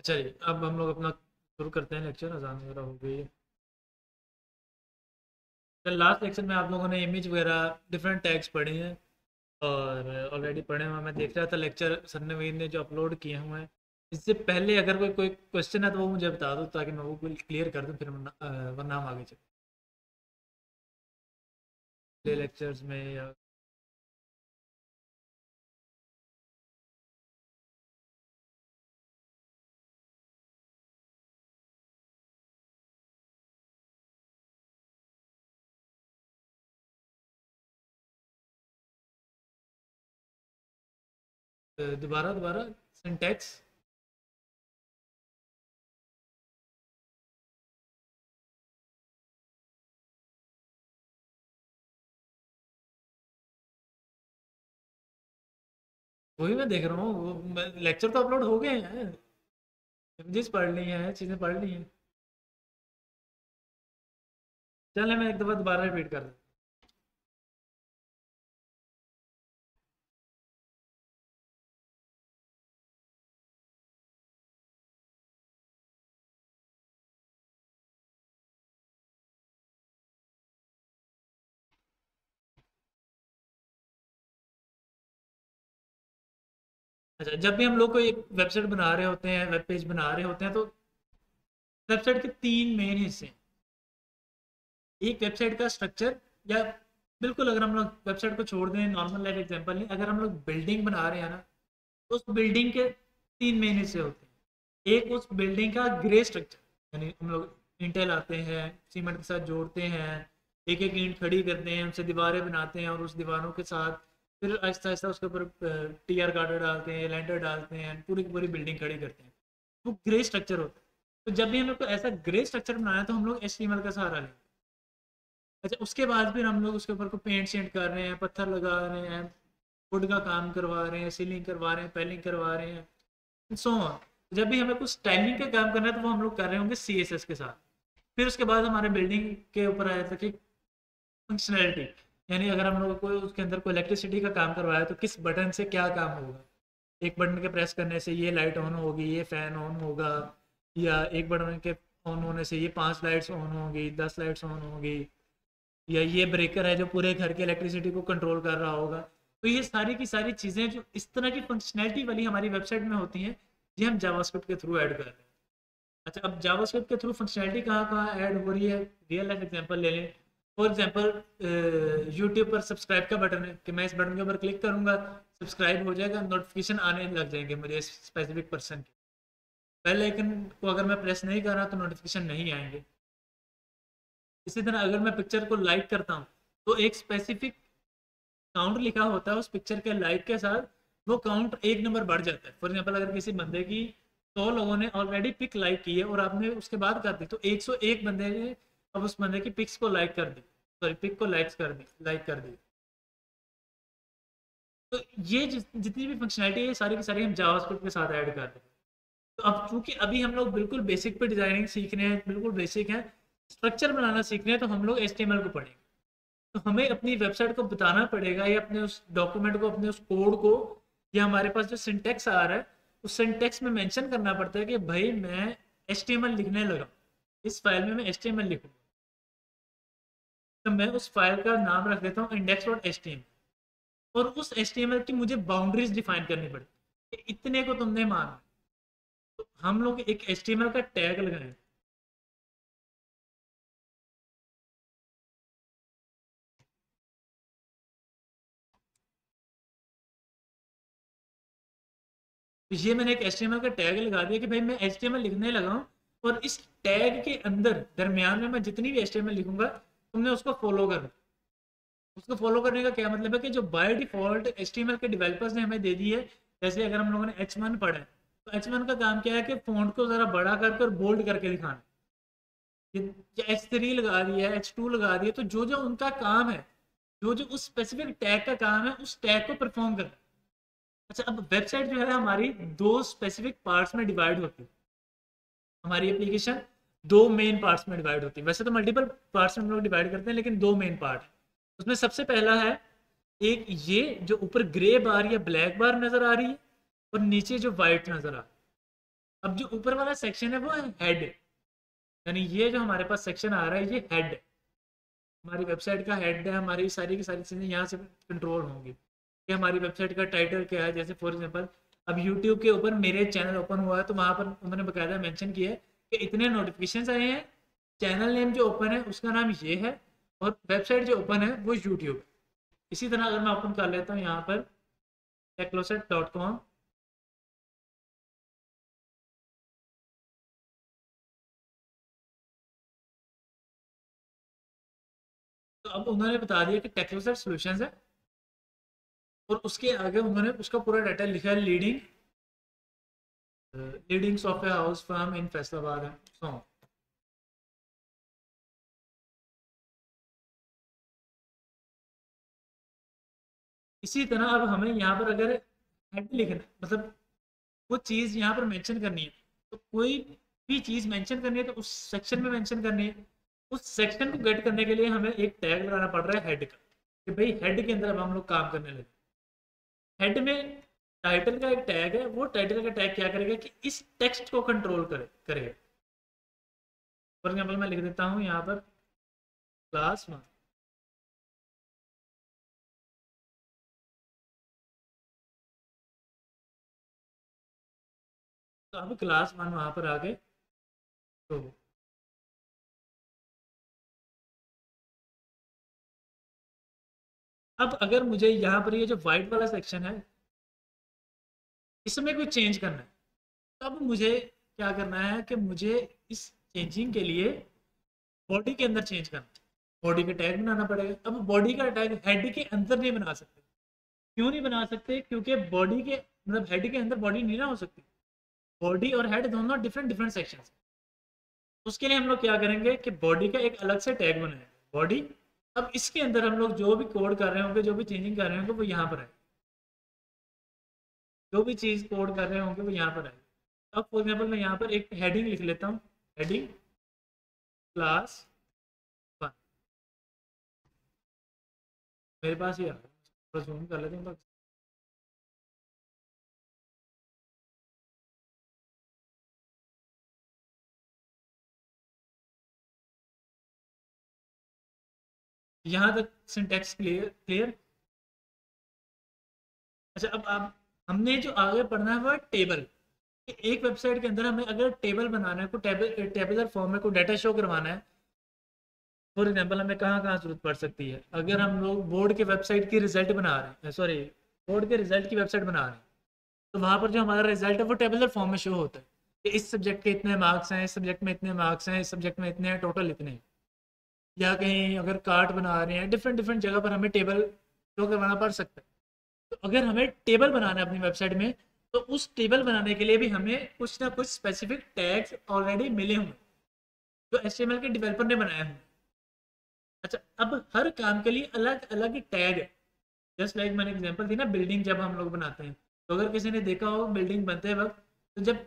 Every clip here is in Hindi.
चलिए अब हम लोग अपना शुरू करते हैं लेक्चर। अजान वगैरह हो गई है। तो लास्ट लेक्चर में आप लोगों ने इमेज वगैरह डिफरेंट टैग्स पढ़े हैं और ऑलरेडी पढ़े हुए हैं। मैं देख रहा था लेक्चर सन्नवीर ने जो अपलोड किए हुए हैं। इससे पहले अगर कोई क्वेश्चन है तो वो मुझे बता दो ताकि मैं वो क्लियर कर दूँ, फिर वरना हम आगे चले लेक्चर्स में या दोबारा दोबारा सिंटैक्स। वही मैं देख रहा हूँ, वो लेक्चर तो अपलोड हो गए हैं, इमेजेस पढ़ ली हैं, चीज़ें पढ़ ली हैं। चल मैं एक दफ़ा दोबारा रिपीट कर दूँ। अच्छा, जब भी हम लोग कोई वेबसाइट बना रहे होते हैं, वेब पेज बना रहे होते हैं, तो वेबसाइट के तीन मेन हिस्से हैं। एक वेबसाइट का स्ट्रक्चर, या बिल्कुल अगर हम लोग वेबसाइट को छोड़ दें, नॉर्मल लाइफ एग्जांपल नहीं, अगर हम लोग बिल्डिंग बना रहे हैं ना, तो उस बिल्डिंग के तीन मेन हिस्से होते हैं। एक उस बिल्डिंग का ग्रे स्ट्रक्चर, यानी हम लोग ईंटें लाते हैं, सीमेंट के साथ जोड़ते हैं, एक एक ईंट खड़ी करते हैं, उनसे दीवारें बनाते हैं और उस दीवारों के साथ फिर आहिस्ता आहिस्ता उसके ऊपर टी आर गार्डर डालते हैं, लैंटर डालते हैं, पूरी की पूरी बिल्डिंग खड़ी करते हैं। वो ग्रे स्ट्रक्चर होता है। तो जब भी हम लोग को ऐसा ग्रे स्ट्रक्चर बनाना है तो हम लोग HTML का सहारा लेंगे। अच्छा, उसके बाद फिर हम लोग उसके ऊपर को पेंट शेंट कर रहे हैं, पत्थर लगा रहे हैं, वुड का काम करवा रहे हैं, सीलिंग करवा रहे हैं, पेलिंग करवा रहे हैं, सो ऑन। जब भी हमें कुछ स्टाइलिंग का काम करना है तो वो हम लोग कर रहे होंगे CSS के साथ। फिर उसके बाद हमारे बिल्डिंग के ऊपर आया था कि फंक्शनैलिटी, यानी अगर हम लोग को उसके अंदर कोई इलेक्ट्रिसिटी का काम करवाया तो किस बटन से क्या काम होगा। एक बटन के प्रेस करने से ये लाइट ऑन होगी, ये फ़ैन ऑन होगा, या एक बटन के ऑन होने से ये 5 लाइट्स ऑन होंगी, 10 लाइट्स ऑन होंगी, या ये ब्रेकर है जो पूरे घर के इलेक्ट्रिसिटी को कंट्रोल कर रहा होगा। तो ये सारी की सारी चीज़ें जो इस तरह की फंक्शनैलिटी वाली हमारी वेबसाइट में होती हैं, ये हम जावास्क्रिप्ट के थ्रू ऐड कर रहे हैं। अच्छा, अब जावास्क्रिप्ट के थ्रू फंक्शनैलिटी कहाँ कहाँ ऐड हो रही है, रियल लाइफ एग्जांपल ले लें। फॉर एग्जांपल यूट्यूब पर सब्सक्राइब का बटन है कि मैं इस बटन के ऊपर क्लिक करूंगा, सब्सक्राइब हो जाएगा, नोटिफिकेशन आने लग जाएंगे मुझे स्पेसिफिक पर्सन के। पहले आइकन को अगर मैं प्रेस नहीं कर रहा तो नोटिफिकेशन नहीं आएंगे। इसी तरह अगर मैं पिक्चर को लाइक करता हूँ तो एक स्पेसिफिक काउंट लिखा होता है उस पिक्चर के लाइक के साथ, वो काउंट एक नंबर बढ़ जाता है। फॉर एग्जांपल अगर किसी बंदे की 100 लोगों ने ऑलरेडी पिक लाइक की है और आपने उसके बाद कर दी, तो 101 बंदे ने अब उस बंदे की पिक्स को लाइक कर दी, सॉरी पिक को लाइक कर दी। तो ये जितनी भी फंक्शनैलिटी है सारी की सारी हम जावास्क्रिप्ट के साथ ऐड कर रहे हैं। तो अब चूंकि अभी हम लोग बिल्कुल बेसिक पे डिजाइनिंग सीख रहे हैं, बिल्कुल बेसिक है, स्ट्रक्चर बनाना सीख रहे हैं, तो हम लोग HTML को पढ़ेंगे। तो हमें अपनी वेबसाइट को बताना पड़ेगा, या अपने उस डॉक्यूमेंट को, अपने उस कोड को, या हमारे पास जो सिंटेक्स आ रहा है उस सिंटेक्स में मेंशन करना पड़ता है कि भाई मैं HTML लिखने लगा, इस फाइल में मैं HTML लिखूंगा। तो मैं उस फाइल का नाम रख देता हूँ index.html, और उस HTML की मुझे बाउंड्रीज डिफाइन करनी पड़ती है, इतने को तुमने माना। तो हम लोग एक HTML का टैग लगाएं। तो ये मैंने एक HTML का टैग लगा दिया कि भाई मैं HTML लिखने लगा हूँ, और इस टैग के अंदर दरमियान में मैं जितनी भी HTML लिखूंगा तुमने उसको फॉलो करना। उसको फॉलो करने का क्या मतलब है कि जो बाय डिफॉल्ट HTML के डेवलपर्स ने हमें दे दी है, जैसे अगर हम लोगों ने H1 पढ़ा है, तो H1 का काम क्या है कि फॉन्ट को ज़रा बड़ा करके और बोल्ड करके दिखाना। ये H3 लगा दिया, H2 लगा दिया, तो जो जो उनका काम है, जो जो उस स्पेसिफिक टैग का काम है, उस टैग को परफॉर्म करना। अच्छा, अब वेबसाइट जो है हमारी दो स्पेसिफिक पार्ट्स में डिवाइड होती है। हमारी एप्लीकेशन दो मेन पार्ट्स में डिवाइड होती है। वैसे तो मल्टीपल पार्ट्स में हम लोग डिवाइड करते हैं, लेकिन दो मेन पार्ट है। उसमें सबसे पहला है एक ये जो ऊपर ग्रे बार या ब्लैक बार नजर आ रही है, और नीचे जो वाइट नजर आ रही है। अब जो ऊपर वाला सेक्शन है वो है हेड, यानी ये जो हमारे पास सेक्शन आ रहा है ये हेड, हमारी वेबसाइट का हेड है, हमारी सारी की सारी चीज़ें यहाँ से कंट्रोल होंगी कि हमारी वेबसाइट का टाइटल क्या है। जैसे फॉर एग्जांपल अब यूट्यूब के ऊपर मेरे चैनल ओपन हुआ है तो वहाँ पर उन्होंने बकायदा मेंशन किया है कि इतने नोटिफिकेशन आए हैं, चैनल नेम जो ओपन है उसका नाम ये है, और वेबसाइट जो ओपन है वो यूट्यूब है। इसी तरह अगर मैं ओपन कर लेता हूँ यहाँ पर techlosset.com, तो अब उन्होंने बता दिया कि टेक्लोसेट सॉल्यूशंस है, और उसके आगे उन्होंने उसका पूरा डाटा लिखा है, leading leading software house firm in Faisalabad है, सो इसी तरह अब हमें यहाँ पर अगर हेड लिखना मतलब वो चीज़ यहाँ पर मेंशन करनी है, तो कोई भी चीज़ मेंशन करनी है तो उस सेक्शन में मेंशन करनी है। उस सेक्शन को गेट करने के लिए हमें एक टैग लगाना पड़ रहा है हेड का, कि भाई हेड के अंदर अब हम लोग काम करने लगे। हेड में टाइटल का एक टैग है, वो टाइटल का टैग क्या करेगा कि इस टेक्स्ट को कंट्रोल करेगा। फॉर एग्जाम्पल मैं लिख देता हूँ यहाँ पर क्लास 1, तो अब क्लास 1 वहाँ पर आ गए। तो अब अगर मुझे यहाँ पर ये जो वाइट वाला सेक्शन है इसमें कोई चेंज करना है, तब मुझे क्या करना है कि मुझे इस चेंजिंग के लिए बॉडी के अंदर चेंज करना है, बॉडी का टैग बनाना पड़ेगा। अब बॉडी का टैग हेड के अंदर नहीं बना सकते। क्यों नहीं बना सकते? क्योंकि बॉडी के मतलब हेड के अंदर बॉडी नहीं ना हो सकती, बॉडी और हेड दोनों डिफरेंट डिफरेंट सेक्शन। उसके लिए हम लोग क्या करेंगे कि बॉडी का एक अलग से टैग बनाएंगे, बॉडी। अब इसके अंदर हम लोग जो भी कोड कर रहे होंगे, जो भी चेंजिंग कर रहे होंगे वो यहाँ पर है, जो भी चीज़ कोड कर रहे होंगे वो यहाँ पर है। अब फॉर एग्जाम्पल मैं यहाँ पर एक हेडिंग लिख लेता हूँ, हेडिंग क्लास 1, मेरे पास ये आ रहा है, जूम कर लेते हैं। यहाँ तक सिंटैक्स क्लियर क्लियर। अच्छा अब आप हमने जो आगे पढ़ना है वो है टेबल। एक वेबसाइट के अंदर हमें अगर टेबल बनाना है, कोई टेबलर फॉर्म में कोई डाटा शो करवाना है, फॉर एग्जांपल हमें कहाँ कहाँ जरूरत पड़ सकती है। अगर हम लोग बोर्ड के वेबसाइट की रिजल्ट बना रहे हैं, सॉरी बोर्ड के रिजल्ट की वेबसाइट बना रहे हैं, तो वहाँ पर जो हमारा रिजल्ट है वो टेबलर फॉर्म में शो होता है कि इस सब्जेक्ट के इतने मार्क्स हैं, इस सब्जेक्ट में इतने मार्क्स हैं, इस सब्जेक्ट में इतने हैं, टोटल इतने हैं। या कहीं अगर कार्ट बना रहे हैं, डिफरेंट डिफरेंट जगह पर हमें टेबल शो करवाना पड़ सकता है। तो अगर हमें टेबल बनाना है अपनी वेबसाइट में, तो उस टेबल बनाने के लिए भी हमें कुछ ना कुछ स्पेसिफिक टैग्स ऑलरेडी मिले हुए जो HTML के डेवलपर ने बनाए हुए। अच्छा अब हर काम के लिए अलग अलग टैग है। जस्ट लाइक मैंने एग्जांपल दी ना, बिल्डिंग जब हम लोग बनाते हैं, तो अगर किसी ने देखा हो बिल्डिंग बनते वक्त, तो जब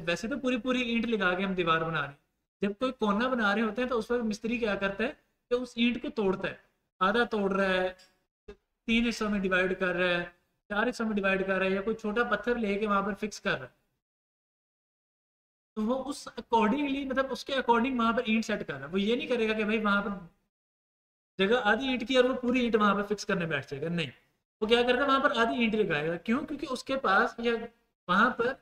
वैसे तो पूरी पूरी ईंट लगा के हम दीवार बना रहे हैं, जब कोई कोना बना रहे होते हैं तो उस वक्त मिस्त्री क्या करता है कि उस ईंट को तोड़ता है, आधा तोड़ रहा है, 3 हिस्सों में डिवाइड कर रहा है, 4 हिस्सों में डिवाइड कर रहा है, या कोई छोटा पत्थर लेके वहां पर फिक्स कर रहा है। तो वो उस अकॉर्डिंगली मतलब उसके अकॉर्डिंग वहां पर ईंट सेट कर रहा है। वो ये नहीं करेगा कि भाई वहां पर जगह आधी ईंट की और वो पूरी ईंट वहां पर फिक्स करने बैठ जाएगा, नहीं। वो क्या करेगा वहां पर आधी ईंट लगाएगा। क्यों? क्योंकि उसके पास या वहां पर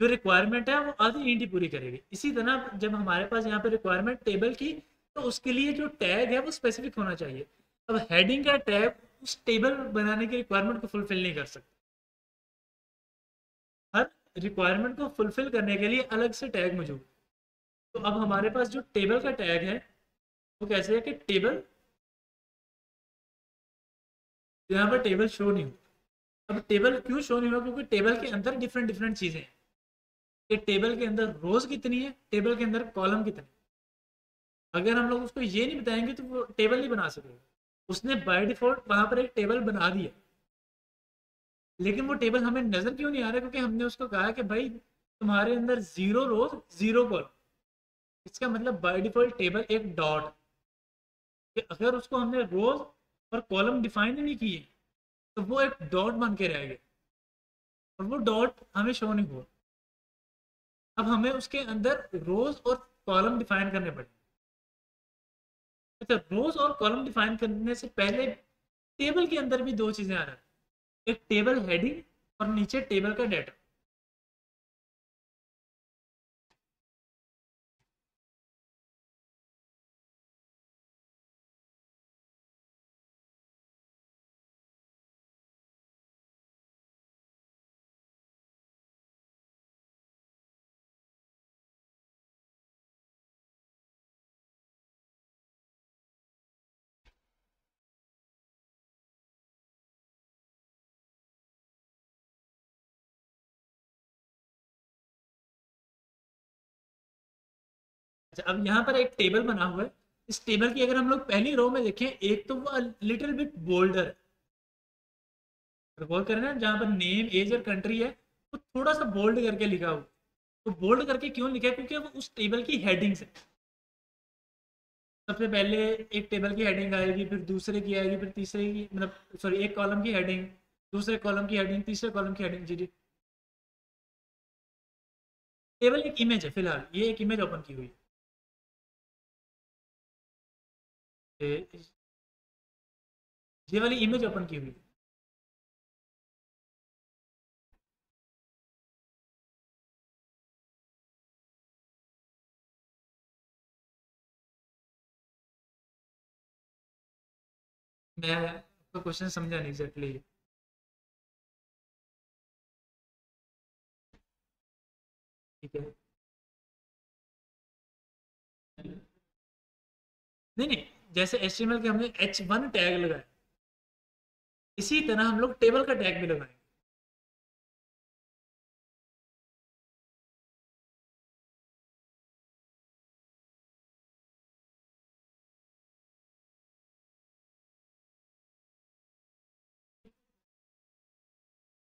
जो रिक्वायरमेंट है वो आधी ईंट ही पूरी करेगी। इसी तरह जब हमारे पास यहाँ पर रिक्वायरमेंट टेबल की, तो उसके लिए जो टैग है वो स्पेसिफिक होना चाहिए। अब हेडिंग का टैग उस टेबल बनाने की रिक्वायरमेंट को फुलफिल नहीं कर सकता। हर रिक्वायरमेंट को फुलफिल करने के लिए अलग से टैग मौजूद। तो अब हमारे पास जो टेबल का टैग है वो कैसे है कि टेबल, यहाँ पर टेबल शो नहीं हुआ। अब टेबल क्यों शो नहीं हुआ? क्योंकि टेबल के अंदर डिफरेंट डिफरेंट चीज़ें हैं कि टेबल के अंदर रोज कितनी है, टेबल के अंदर कॉलम कितने। अगर हम लोग उसको ये नहीं बताएंगे तो वो टेबल नहीं बना सकेगा। उसने बाय डिफॉल्ट वहां पर एक टेबल बना दिया, लेकिन वो टेबल हमें नजर क्यों नहीं आ रहा? क्योंकि हमने उसको कहा कि भाई तुम्हारे अंदर 0 रोज 0 कॉलम। इसका मतलब बाय डिफॉल्ट टेबल एक डॉट, कि अगर उसको हमने रोज और कॉलम डिफाइन नहीं किए तो वो एक डॉट बन के रह गया, और वो डॉट हमें शो नहीं हुआ। अब हमें उसके अंदर रोज और कॉलम डिफाइन करने पड़े। अच्छा, रोज और कॉलम डिफाइन करने से पहले टेबल के अंदर भी दो चीजें आ रही हैं, एक टेबल हेडिंग और नीचे टेबल का डाटा। अच्छा, अब यहाँ पर एक टेबल बना हुआ है। इस टेबल की अगर हम लोग पहली रो में देखें, एक तो वो लिटिल बिट बोल्डर है। गौर करें ना, जहाँ पर नेम एज और कंट्री है वो थोड़ा सा बोल्ड करके लिखा हुआ। तो बोल्ड करके क्यों लिखा है? क्योंकि वो उस टेबल की हेडिंग्स है। सबसे पहले एक टेबल की हेडिंग आएगी, फिर दूसरे की आएगी, फिर तीसरे की, मतलब सॉरी, एक कॉलम की हेडिंग, दूसरे कॉलम की हेडिंग, तीसरे कॉलम की हेडिंग। जी जी। टेबल एक इमेज है, फिलहाल ये एक इमेज ओपन की हुई है। ये वाली इमेज ओपन की हुई है। मैं आपका क्वेश्चन समझा नहीं एग्जैक्टली। ठीक है। नहीं नहीं, जैसे HTML के हमने H1 टैग लगाया, इसी तरह हम लोग टेबल का टैग भी लगाएंगे।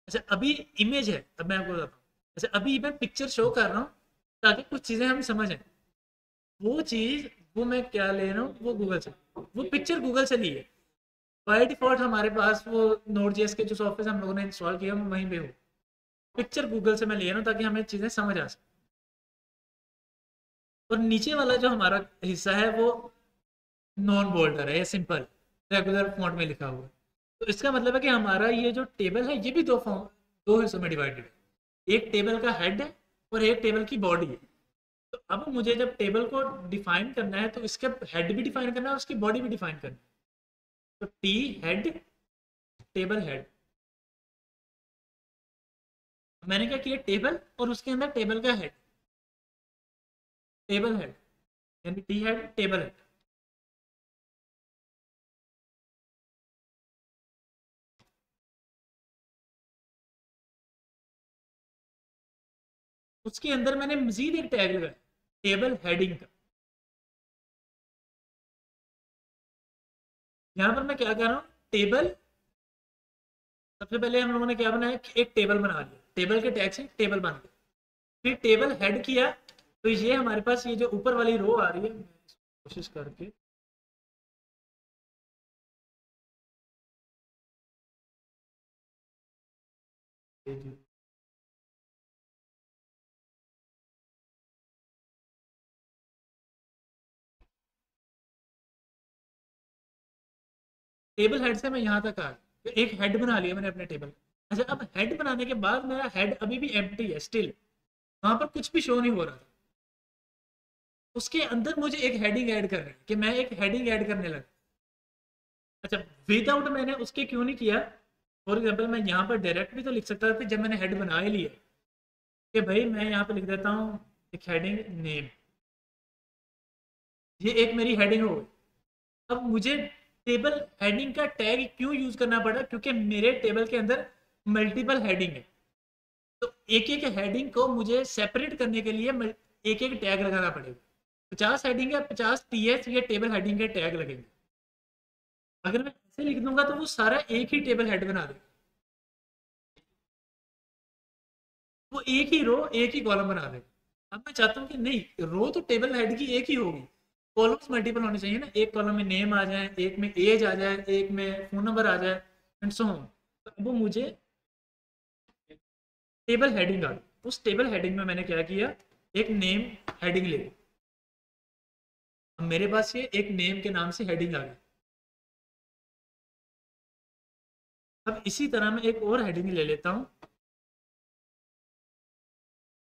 अच्छा, अभी इमेज है, अब मैं आपको बताता हूँ। अच्छा, अभी मैं पिक्चर शो कर रहा हूँ ताकि कुछ चीज़ें हम समझें। वो चीज़, वो मैं क्या ले रहा हूँ, वो गूगल से, वो पिक्चर गूगल से ली है। बाय डिफॉल्ट हमारे पास वो नोड.js के जो सॉफ्टवेयर हम लोगों ने इंस्टॉल किया वो वहीं पे हो। पिक्चर गूगल से मैं ले रहा हूँ ताकि हमें चीज़ें समझ आ सके। और नीचे वाला जो हमारा हिस्सा है वो नॉन बोल्डर है या सिंपल रेगुलर फॉन्ट में लिखा हुआ है। तो इसका मतलब है कि हमारा ये जो टेबल है ये भी दो हिस्सों में डिवाइडेड है। एक टेबल का हेड है और एक टेबल की बॉडी है। तो अब मुझे जब टेबल को डिफाइन करना है तो इसके हेड भी डिफाइन करना है और उसकी बॉडी भी डिफाइन करना है। तो टी हेड, टेबल हेड। मैंने क्या किया, टेबल और उसके अंदर टेबल का हेड, टेबल हेड, यानी टी हेड टेबल हेड। उसके अंदर मैंने मजीद एक टैग लगाया, टेबल हेडिंग का। यहाँ पर मैं क्या कर रहा हूँ, टेबल, सबसे पहले हम लोगों ने क्या बनाया, एक टेबल बना लिया, टेबल के टैग से टेबल बन गया। फिर टेबल हेड किया, तो ये हमारे पास ये जो ऊपर वाली रो आ रही है, मैं कोशिश करके, टेबल हेड से मैं यहाँ तक आ गया, तो एक हेड बना लिया मैंने अपने टेबल। अच्छा, अब हेड बनाने के बाद मेरा हेड अभी भी एम्प्टी है स्टिल, वहां पर कुछ भी शो नहीं हो रहा था। उसके अंदर मुझे एक हेडिंग ऐड करनी है, कि मैं एक हेडिंग ऐड करने लगा। अच्छा, विदाउट मैंने उसके क्यों नहीं किया? फॉर एग्जाम्पल मैं यहाँ पर डायरेक्ट भी तो लिख सकता था कि जब मैंने हेड बना ही लिया कि भाई मैं यहाँ पे लिख देता हूँ एक हेडिंग नेम, ये एक मेरी हेडिंग हो गई। अब मुझे टेबल हेडिंग का टैग क्यों यूज करना पड़ा? क्योंकि मेरे टेबल के अंदर मल्टीपल हेडिंग है। तो एक एक हेडिंग को मुझे सेपरेट करने के लिए एक एक टैग लगाना पड़ेगा। 50 हेडिंग है, 50 TH ये टेबल हेडिंग के टैग लगेंगे। अगर मैं ऐसे लिख दूंगा तो वो सारा एक ही टेबल हेड बना देगा, वो एक ही रो एक ही कॉलम बना देगा। अब मैं चाहता हूँ कि नहीं, रो तो टेबल हेड की एक ही होगी, कॉलम्स मल्टीपल होने चाहिए ना। एक कॉलम में नेम आ जाए, एक में एज आ जाए, एक में फोन नंबर आ जाए, एंड सो ऑन। तो अब वो मुझे टेबल हेडिंग आ गई। उस टेबल हेडिंग में मैंने क्या किया, एक नेम हेडिंग ले लो। अब मेरे पास ये एक नेम के नाम से हेडिंग आ गई। अब इसी तरह मैं एक और हेडिंग ले लेता हूँ,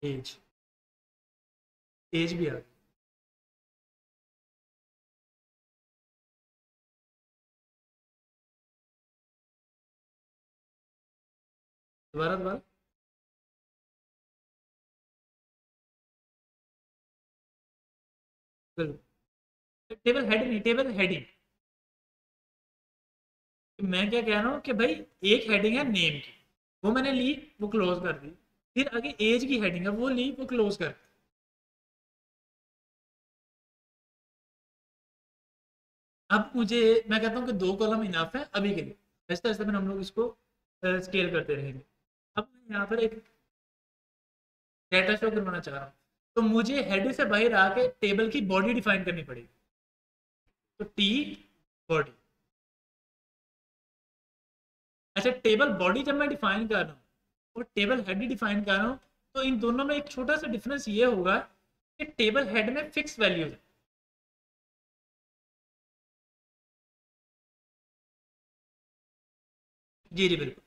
एज। एज भी आ गई। दोबारा दोबारा। टेबल हेड नहीं, टेबल हेडिंग। मैं क्या कह रहा हूँ कि भाई एक हेडिंग है नेम की, वो मैंने ली, वो क्लोज कर दी। फिर आगे एज की हेडिंग है, वो ली, वो क्लोज कर दी। अब मुझे, मैं कहता हूँ कि 2 कॉलम इनफ है अभी के लिए। ऐसा ऐसा फिर हम लोग इसको स्केल करते रहेंगे। अब मैं यहाँ पर एक डेटा शो करवाना चाह रहा हूँ, तो मुझे हेड से बाहर आके टेबल की बॉडी डिफाइन करनी पड़ेगी। तो टी बॉडी। अच्छा, टेबल बॉडी जब मैं डिफाइन कर रहा हूँ और टेबल हेड ही डिफाइन कर रहा हूँ, तो इन दोनों में एक छोटा सा डिफरेंस ये होगा कि टेबल हेड में फिक्स वैल्यूज है। जी जी बिल्कुल।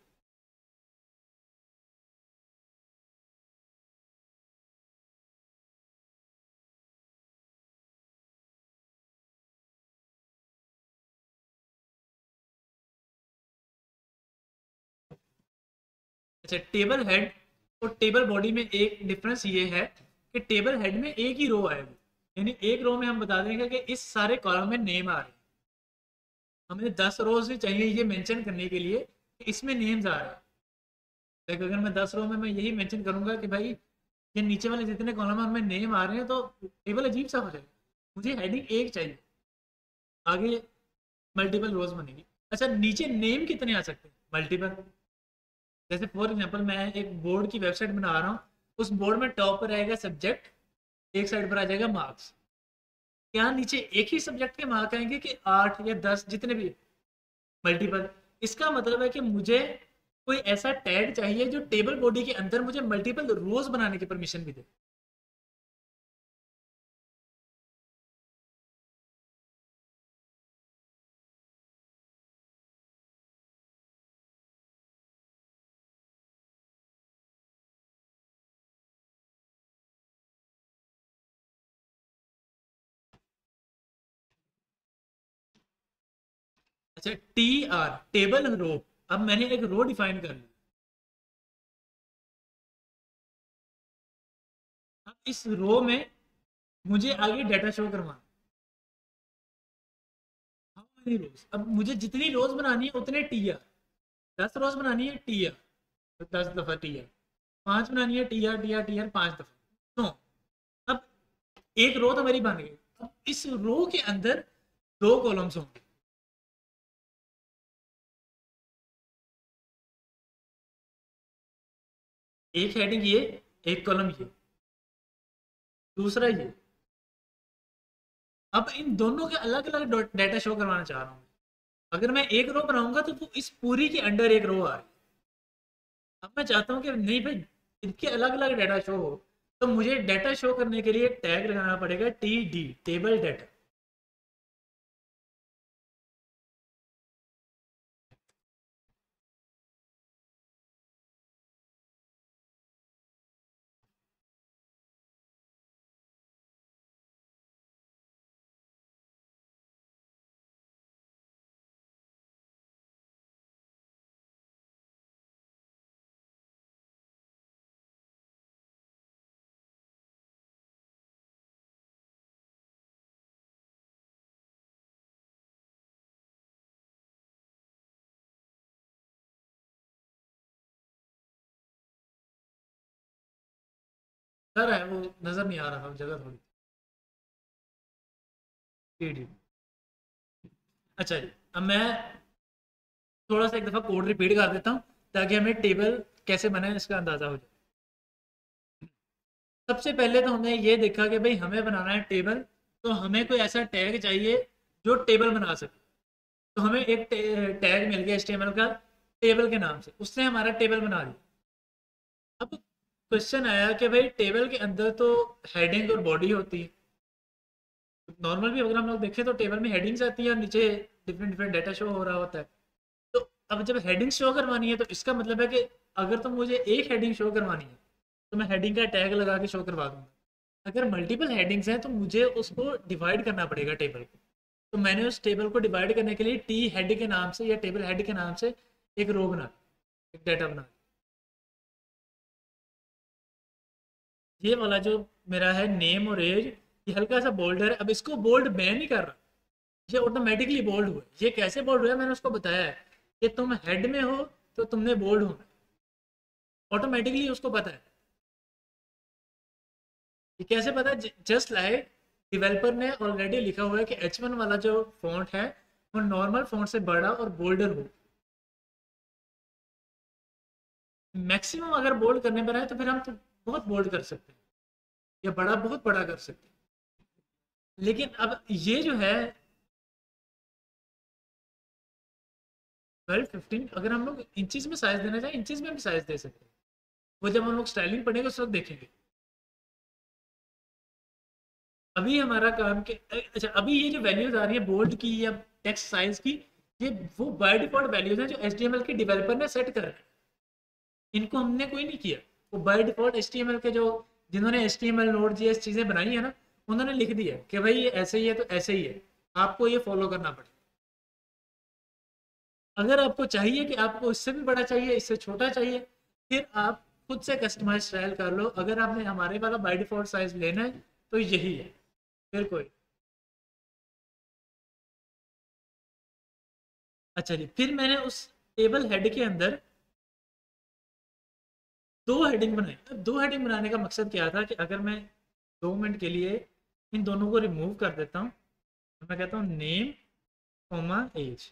अच्छा, टेबल हेड और टेबल बॉडी में एक डिफरेंस ये है कि टेबल हेड में एक ही रो आएगी। यानी एक रो में हम बता देंगे कि इस सारे कॉलम में नेम आ रहे हैं। हमें 10 रोज ही चाहिए ये मेंशन करने के लिए कि इसमें नेम्स आ रहे हैं। लाइक अगर मैं 10 रो में मैं यही मेंशन करूंगा कि भाई ये नीचे वाले जितने कॉलम में नेम आ रहे हैं, तो टेबल अजीब सा हो जाएगा। मुझे हेडिंग एक चाहिए, आगे मल्टीपल रोज बनेगी। अच्छा, नीचे नेम कितने आ सकते हैं? मल्टीपल। जैसे फॉर एग्जांपल मैं एक बोर्ड की वेबसाइट बना रहा हूँ, उस बोर्ड में टॉप पर आएगा सब्जेक्ट, एक साइड पर आ जाएगा मार्क्स। यहाँ नीचे एक ही सब्जेक्ट के मार्क आएंगे कि 8 या 10, जितने भी? मल्टीपल। इसका मतलब है कि मुझे कोई ऐसा टैग चाहिए जो टेबल बॉडी के अंदर मुझे मल्टीपल रोज बनाने की परमिशन भी दे। अच्छा, टी आर टेबल रो। अब मैंने एक रो डिफाइन कर ली। अब इस रो में मुझे आगे डाटा शो करवाना। हाउ मेनी रोज? अब मुझे जितनी रोज बनानी है उतने टी आर। 10 रोज बनानी है, टी आर तो 10 दफा टी आर। 5 बनानी है, T R T R T R 5 दफा। नो। अब एक रो तो मेरी बन गई। अब इस रो के अंदर 2 कॉलम्स होंगे। एक हेडिंग ये, एक कॉलम ये, दूसरा ये। अब इन दोनों के अलग अलग डाटा शो करवाना चाह रहा हूँ। अगर मैं एक रो बनाऊंगा तो वो इस पूरी के अंडर एक रो आ रही है। अब मैं चाहता हूँ कि नहीं भाई, इनके अलग अलग डाटा शो हो, तो मुझे डाटा शो करने के लिए टैग लगाना पड़ेगा T D, table data. Sir है वो, नजर नहीं आ रहा था जगह थोड़ी। T D. अच्छा जी, अब मैं थोड़ा सा एक दफा कोड रिपीट कर देता हूँ ताकि हमें टेबल कैसे बने इसका अंदाजा हो जाए। सबसे पहले तो हमने ये देखा कि भाई हमें बनाना है टेबल, तो हमें कोई ऐसा टैग चाहिए जो टेबल बना सके। तो हमें एक टैग मिल गया HTML का टेबल के नाम से, उसने हमारा टेबल बना दिया। अब क्वेश्चन आया कि भाई टेबल के अंदर तो हेडिंग और बॉडी होती है। नॉर्मल भी अगर हम लोग देखें तो टेबल में हेडिंग्स आती है और नीचे डिफरेंट डिफरेंट डाटा शो हो रहा होता है। तो अब जब हेडिंग शो करवानी है तो इसका मतलब है कि अगर तो मुझे एक हेडिंग शो करवानी है तो मैं हेडिंग का टैग लगा के शो करवा दूंगा। अगर मल्टीपल हेडिंग्स हैं तो मुझे उसको डिवाइड करना पड़ेगा टेबल को। तो मैंने उस टेबल को डिवाइड करने के लिए टी हेड के नाम से या टेबल हेड के नाम से एक रो बना, एक डाटा बना। ये वाला जो मेरा है नेम और एज, ये हल्का सा बोल्डर है। अब इसको बोल्ड मैं नहीं कर रहा, ये ऑटोमेटिकली बोल्ड हुआ। ये कैसे बोल्ड हुआ है मैंने उसको बताया है कि तुम हेड में हो तो तुमने बोल्ड होना, ऑटोमेटिकली उसको पता है। ये कैसे पता है? जस्ट लाइक डेवलपर ने ऑलरेडी लिखा हुआ है कि H1 वाला जो फॉन्ट है वो नॉर्मल फॉन्ट से बड़ा और बोल्डर हो। मैक्सिमम अगर बोल्ड करने पर है तो फिर हम तो बहुत बोल्ड कर सकते हैं या बड़ा, बहुत बड़ा कर सकते हैं। लेकिन अब ये जो है 12-15, अगर हम लोग इंचज में साइज देना चाहें इंचज में भी साइज दे सकते हैं। वो जब हम लोग स्टाइलिंग पढ़ेंगे उस वक्त देखेंगे। अभी हमारा काम के अच्छा, अभी ये जो वैल्यूज आ रही है बोल्ड की या टेक्स्ट साइज की, ये वो बाय डिफॉल्ट वैल्यूज हैं जो HTML के डेवलपर ने सेट कर रखे हैं। इनको हमने कोई नहीं किया। वो बाय डिफॉल्ट HTML के जो जिन्होंने HTML Node.js चीज़ें बनाई है ना, उन्होंने लिख दिया कि भाई ये ऐसे ही है तो ऐसे ही है, आपको ये फॉलो करना पड़ेगा। अगर आपको चाहिए कि आपको इससे भी बड़ा चाहिए, इससे छोटा चाहिए, फिर आप खुद से कस्टमाइज स्टाइल कर लो। अगर आपने हमारे वाला बाय डिफॉल्ट साइज लेना है तो यही है, फिर कोई। अच्छा जी, फिर मैंने उस टेबल हेड के अंदर दो हेडिंग बनाई। अब दो हेडिंग बनाने का मकसद क्या था कि अगर मैं 2 मिनट के लिए इन दोनों को रिमूव कर देता हूँ तो मैं कहता हूँ नेम कॉमा एज।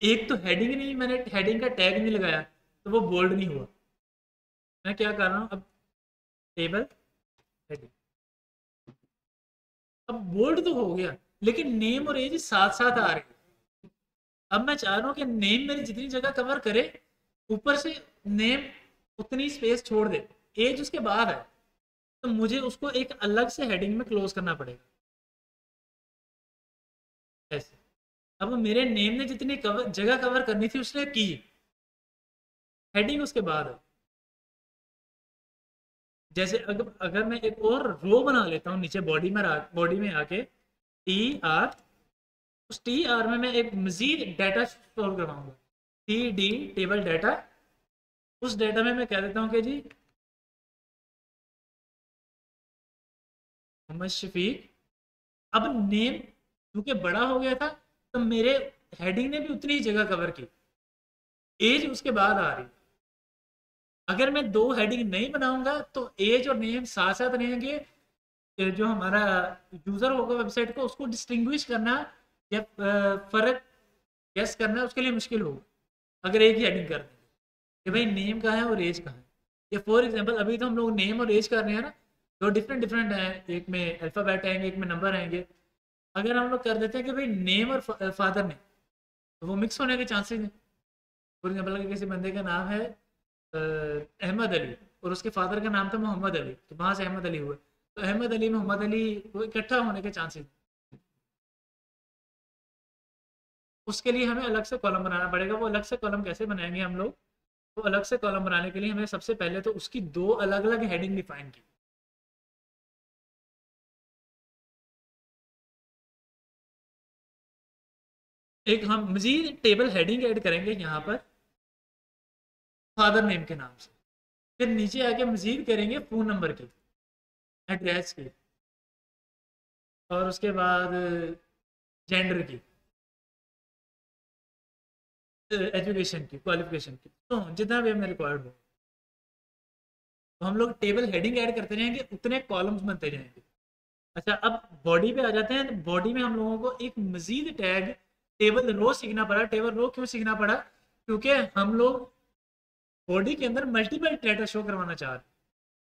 एक तो हेडिंग नहीं, मैंने हेडिंग का टैग नहीं लगाया तो वो बोल्ड नहीं हुआ। मैं क्या कर रहा हूँ अब, टेबल हेडिंग, अब बोल्ड तो हो गया लेकिन नेम और एज साथ साथ आ रहे हैं। अब मैं चाह रहा हूँ कि नेम मेरी जितनी जगह कवर करे, ऊपर से नेम उतनी स्पेस छोड़ दे, एज उसके बाद है, तो मुझे उसको एक अलग से हेडिंग में क्लोज करना पड़ेगा ऐसे। अब मेरे नेम ने जितनी जगह कवर करनी थी उसने की, हेडिंग उसके बाद है। जैसे अगर मैं एक और रो बना लेता हूँ नीचे बॉडी में आके टी आर, उस टी आर में मैं एक मजीद डाटा स्टोर करवाऊंगा, टी डी टेबल डाटा। उस डाटा में मैं कह देता हूँ कि जी मोहम्मद शफीक। अब नेम क्योंकि बड़ा हो गया था तो मेरे हेडिंग ने भी उतनी ही जगह कवर की, एज उसके बाद आ रही। अगर मैं दो हेडिंग नहीं बनाऊंगा तो एज और नेम साथ साथ रहेंगे। जो हमारा यूजर होगा वेबसाइट को, उसको डिस्टिंग्विश करना या फर्क गेस करना उसके लिए मुश्किल होगा अगर एक ही हेडिंग कर देंगे कि भाई नेम कहाँ है और एज कहाँ है। या फॉर एग्जांपल अभी तो हम लोग नेम और एज कर रहे हैं ना, दो डिफरेंट डिफरेंट हैं, एक में अल्फ़ाबेट आएंगे एक में नंबर आएंगे। अगर हम लोग कर देते हैं कि भाई नेम और फादर ने, तो वो मिक्स होने के चांसेस हैं। फॉर एग्जाम्पल अगर किसी बंदे का नाम है अहमद अली और उसके फादर का नाम था मोहम्मद अली, तो वहाँ से अहमद अली हुए, तो अहमद अली मोहम्मद अली वो इकट्ठा होने के चांसेस। उसके लिए हमें अलग से कॉलम बनाना पड़ेगा। वो अलग से कॉलम कैसे बनाएंगे हम लोग? वो अलग से कॉलम बनाने के लिए हमें सबसे पहले तो उसकी दो अलग अलग हेडिंग डिफाइन की। एक हम मजीद टेबल हेडिंग ऐड करेंगे यहाँ पर फादर नेम के नाम से, फिर नीचे आके मजीद करेंगे फ़ोन नंबर की, एड्रेस की, और उसके बाद जेंडर की, एजुकेशन की, क्वालिफिकेशन की, तो जितना भी हमें रिक्वायर्ड हो। तो हम लोग टेबल हेडिंग ऐड करते रहेंगे, उतने कॉलम्स बनते जाएंगे। अच्छा, अब बॉडी पे आ जाते हैं। बॉडी में हम लोगों को एक मजीद टैग टेबल रो सीखना पड़ा। टेबल रो क्यों सीखना पड़ा? क्योंकि हम लोग बॉडी के अंदर मल्टीपल डेटा शो करवाना चाह रहे हैं।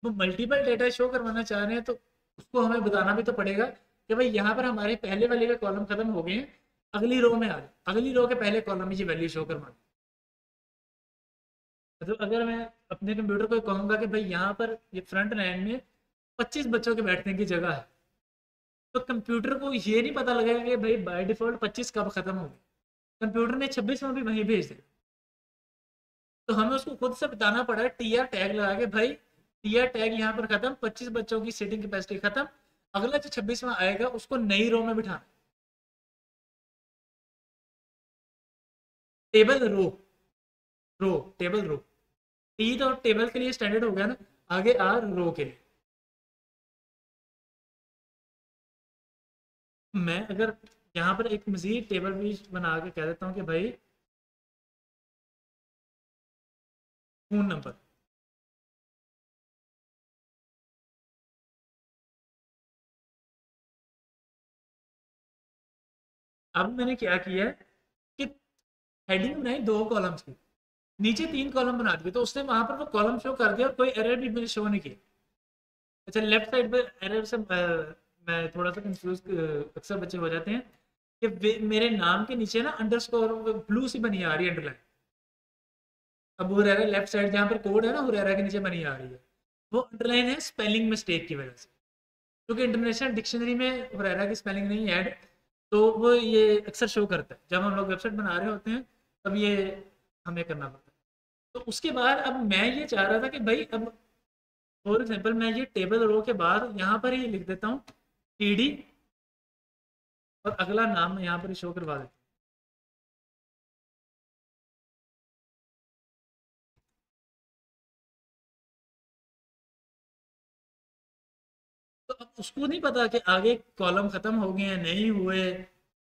वो मल्टीपल डेटा शो करवाना चाह रहे हैं तो उसको हमें बताना भी तो पड़ेगा कि भाई यहाँ पर हमारे पहले वाले का कॉलम खत्म हो गए हैं, अगली रो में आ जाए, अगली रो के पहले कॉलम में ये वैल्यू शो करवाना। मतलब अगर मैं अपने कंप्यूटर को कहूँगा कि भाई यहाँ पर ये फ्रंट लाइन में 25 बच्चों के बैठने की जगह है, तो कंप्यूटर को ये नहीं पता लगेगा कि भाई बाय डिफॉल्ट 25 कब खत्म हो गए, कंप्यूटर ने 26 में भी वहीं भेज दिया। तो हमें उसको खुद से बताना पड़ा, टी आर टैग लगा के, भाई टी आर टैग यहाँ पर खत्म, 25 बच्चों की सीटिंग कैपेसिटी खत्म, अगला जो 26वां आएगा उसको नई रो में बिठाना। टेबल रो, रो टेबल रो, टी तो टेबल के लिए स्टैंडर्ड हो गया ना, आगे आर रो के लिए। मैं अगर यहाँ पर एक मजीद टेबल भी बना के कह देता हूँ कि भाई फोन नंबर, अब मैंने क्या किया है कि हेडिंग बनाई 2 कॉलम्स की, नीचे 3 कॉलम बना दिए, तो उसने वहां पर वो कॉलम शो कर दिया और कोई एरर भी मुझे शो नहीं किया। अच्छा, लेफ्ट साइड पे एरर से मैं थोड़ा सा कंफ्यूज, अक्सर बच्चे हो जाते हैं कि मेरे नाम के नीचे ना अंडरस्कोर ब्लू सी बनी आ रही है अंडरलाइन। अब हुरैरा लेफ्ट साइड जहाँ पर कोड है ना, हुरैरा के नीचे बनी आ रही है, वो अंडरलाइन है स्पेलिंग मिस्टेक की वजह से, क्योंकि इंटरनेशनल डिक्शनरी में हुरैरा की स्पेलिंग नहीं ऐड, तो वो ये अक्सर शो करता है जब हम लोग वेबसाइट बना रहे होते हैं, तब ये हमें करना पड़ता है। तो उसके बाद अब मैं ये चाह रहा था कि भाई अब फॉर एग्जाम्पल मैं ये टेबल रो के बाद यहाँ पर ही लिख देता हूँ टी डी, और अगला नाम मैं यहाँ पर शो करवा देता हूँ। तो अब उसको नहीं पता कि आगे कॉलम खत्म हो गए हैं नहीं हुए,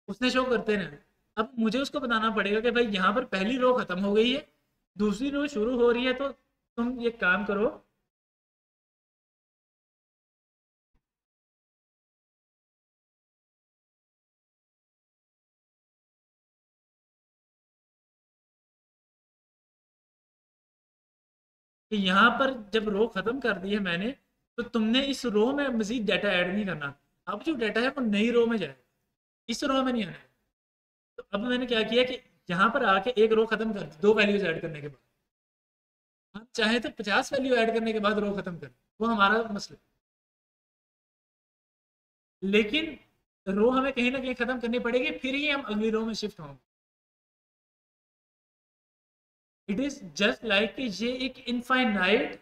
उसने शो करते रहे। अब मुझे उसको बताना पड़ेगा कि भाई यहाँ पर पहली रो खत्म हो गई है, दूसरी रो शुरू हो रही है, तो तुम ये काम करो कि यहाँ पर जब रो खत्म कर दी है मैंने, तो तुमने इस रो में मजीद डाटा ऐड नहीं करना, अब जो डाटा है वो नई रो में जाए, इस रो में नहीं आना है। तो अब मैंने क्या किया कि यहाँ पर आके एक रो खत्म कर दी 2 वैल्यूज ऐड करने के बाद, हम चाहे तो 50 वैल्यू ऐड करने के बाद रो खत्म कर, वो हमारा मसला। लेकिन रो हमें कहीं ना कहीं खत्म करनी पड़ेगी, फिर ही हम अगली रो में शिफ्ट होंगे। इट इज जस्ट लाइक कि ये एक इनफाइनाइट,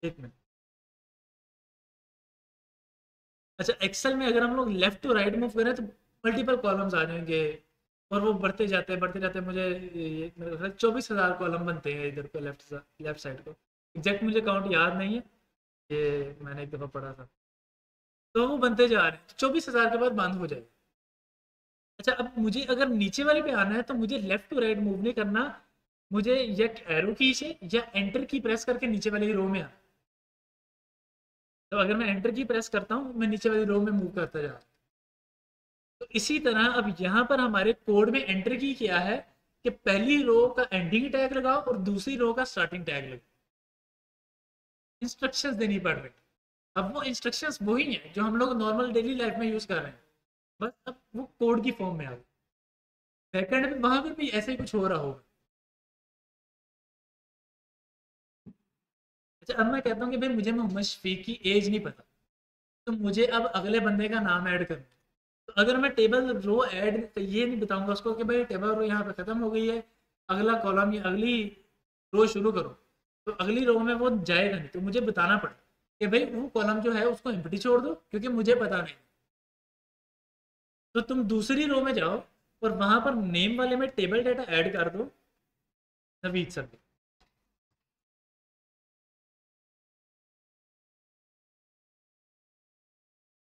एक मिनट, अच्छा एक्सेल में अगर हम लोग लेफ्ट टू राइट मूव करें तो मल्टीपल कॉलम्स आ जाएंगे, और वो बढ़ते जाते मुझे 24,000 कॉलम बनते हैं इधर पे, लेफ्ट साइड को एग्जैक्ट मुझे काउंट याद नहीं है, ये मैंने एक दफ़ा पढ़ा था। तो वो बनते जा रहे हैं, 24,000 के बाद बंद हो जाएगा। अच्छा, अब मुझे अगर नीचे वाले पे आना है तो मुझे लेफ्ट टू राइट मूव नहीं करना, मुझे या एरो की से या एंटर की प्रेस करके नीचे वाली रो में आना। तो अगर मैं एंटर की प्रेस करता हूँ, मैं नीचे वाली रो में मूव करता जा रहा हूँ। तो इसी तरह अब यहाँ पर हमारे कोड में एंटर की क्या है कि पहली रो का एंडिंग टैग लगाओ और दूसरी रो का स्टार्टिंग टैग लगाओ, इंस्ट्रक्शंस देनी पड़ रही। अब वो इंस्ट्रक्शंस वही हैं जो हम लोग नॉर्मल डेली लाइफ में यूज कर रहे हैं, बस अब वो कोड की फॉर्म में आ गई। बैकएंड में वहां पर भी ऐसे ही कुछ हो रहा होगा। अच्छा, अब मैं कहता हूँ कि भाई मुझे मोहम्मद शफीक की एज नहीं पता, तो मुझे अब अगले बंदे का नाम ऐड करना है। तो अगर मैं टेबल रो ऐड ये नहीं बताऊंगा उसको कि भाई टेबल रो यहाँ पे खत्म हो गई है, अगला कॉलम या अगली रो शुरू करो, तो अगली रो में वो जाएगा नहीं। तो मुझे बताना पड़े कि भाई वो कॉलम जो है उसको एम्प्टी छोड़ दो, क्योंकि मुझे पता नहीं। तो तुम दूसरी रो में जाओ और वहां पर नेम वाले में टेबल डाटा ऐड कर दो, नवीद सर।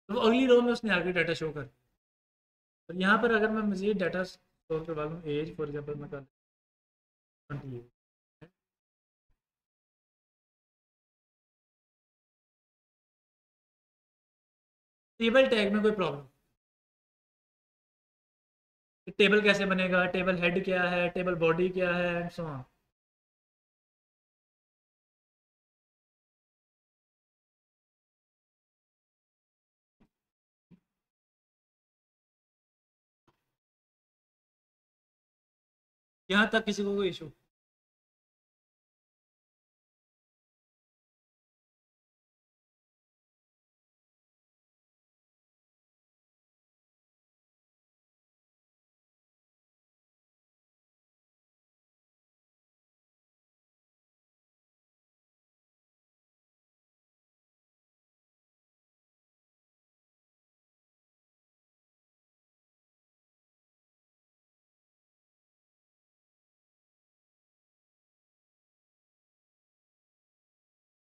तो वो अगली रो में उसने आगे डाटा शो कर। और यहाँ पर अगर मैं मजीद डाटा स्टोर करवा लूँ, एज फॉर एग्जाम्पल मैं कर 20, टेबल टैग में कोई प्रॉब्लम, टेबल कैसे बनेगा, टेबल हेड क्या है, टेबल बॉडी क्या है, एंड सो ऑन। यहाँ तक किसी को कोई इशू?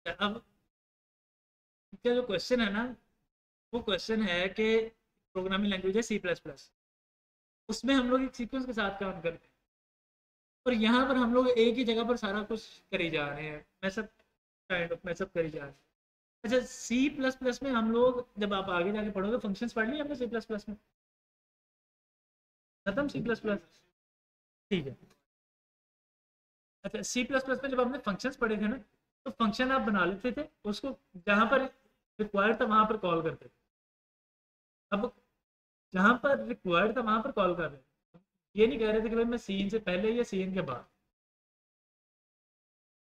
अब इसका जो क्वेश्चन है ना, वो क्वेश्चन है कि प्रोग्रामिंग लैंग्वेज है C++, उसमें हम लोग एक सीक्वेंस के साथ काम करते हैं, और यहाँ पर हम लोग एक ही जगह पर सारा कुछ करी जा रहे हैं, मैसअप काइंड ऑफ मैसअप करी जा रहे हैं। अच्छा, C++ में हम लोग जब आप आगे जाके पढ़ोगे, फंक्शंस पढ़ लिए हमने C++ में, खत्म C++? ठीक है। अच्छा, C++ में जब हमने फंक्शंस पढ़े थे ना, तो फंक्शन आप बना लेते थे, उसको जहाँ पर रिक्वायर्ड था वहाँ पर कॉल करते थे। अब जहाँ पर रिक्वायर्ड था वहाँ पर कॉल कर रहे थे, ये नहीं कह रहे थे कि भाई मैं सीन से पहले या सीन के बाद।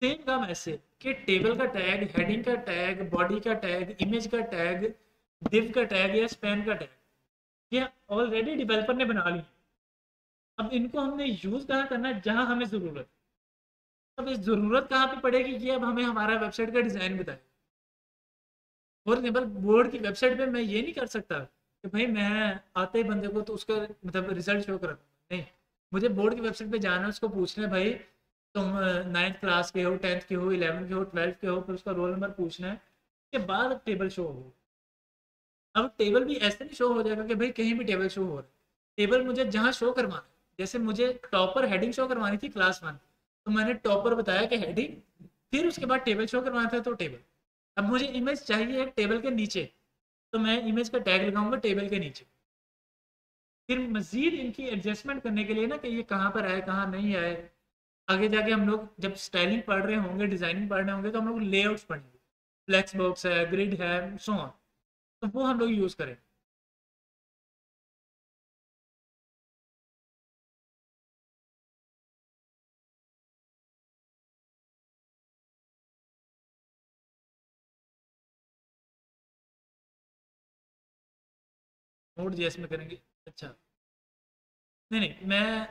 सेम काम ऐसे कि टेबल का टैग, हेडिंग का टैग, बॉडी का टैग, इमेज का टैग, div का टैग या स्पैन का टैग, ये ऑलरेडी डेवलपर ने बना ली। अब इनको हमने यूज कहाँ करना है? जहाँ हमें ज़रूरत। अब इस ज़रूरत कहाँ पे पड़ेगी कि अब हमें हमारा वेबसाइट का डिज़ाइन बताए। फॉर एग्जाम्पल, बोर्ड की वेबसाइट पे मैं ये नहीं कर सकता कि भाई मैं आते ही बंदे को तो उसका मतलब रिजल्ट शो कर, नहीं, मुझे बोर्ड की वेबसाइट पे जाना है, उसको पूछना है भाई तुम 9th क्लास के हो, 10th के हो, 11th के हो, 12th के हो, फिर उसका रोल नंबर पूछना है, उसके बाद अब टेबल शो हो। अब टेबल भी ऐसे नहीं शो हो जाएगा कि भाई कहीं भी टेबल शो हो रहा है। टेबल मुझे जहाँ शो करवाना है, जैसे मुझे टॉपर हेडिंग शो करवानी थी क्लास 1, तो मैंने टॉपर बताया कि हेडिंग, फिर उसके बाद टेबल शो करवाना था तो टेबल। अब मुझे इमेज चाहिए एक टेबल के नीचे, तो मैं इमेज का टैग लगाऊंगा टेबल के नीचे। फिर मजीद इनकी एडजस्टमेंट करने के लिए ना कि ये कहाँ पर आए कहाँ नहीं आए, आगे जाके हम लोग जब स्टाइलिंग पढ़ रहे होंगे, डिजाइनिंग पढ़ रहे होंगे, तो हम लोग लेआउट्स पढ़ेंगे, फ्लेक्स बॉक्स है, ग्रिड है, सो ऑन, तो वो हम लोग यूज़ करें। नोड जेएस में करेंगे? अच्छा, नहीं नहीं, मैं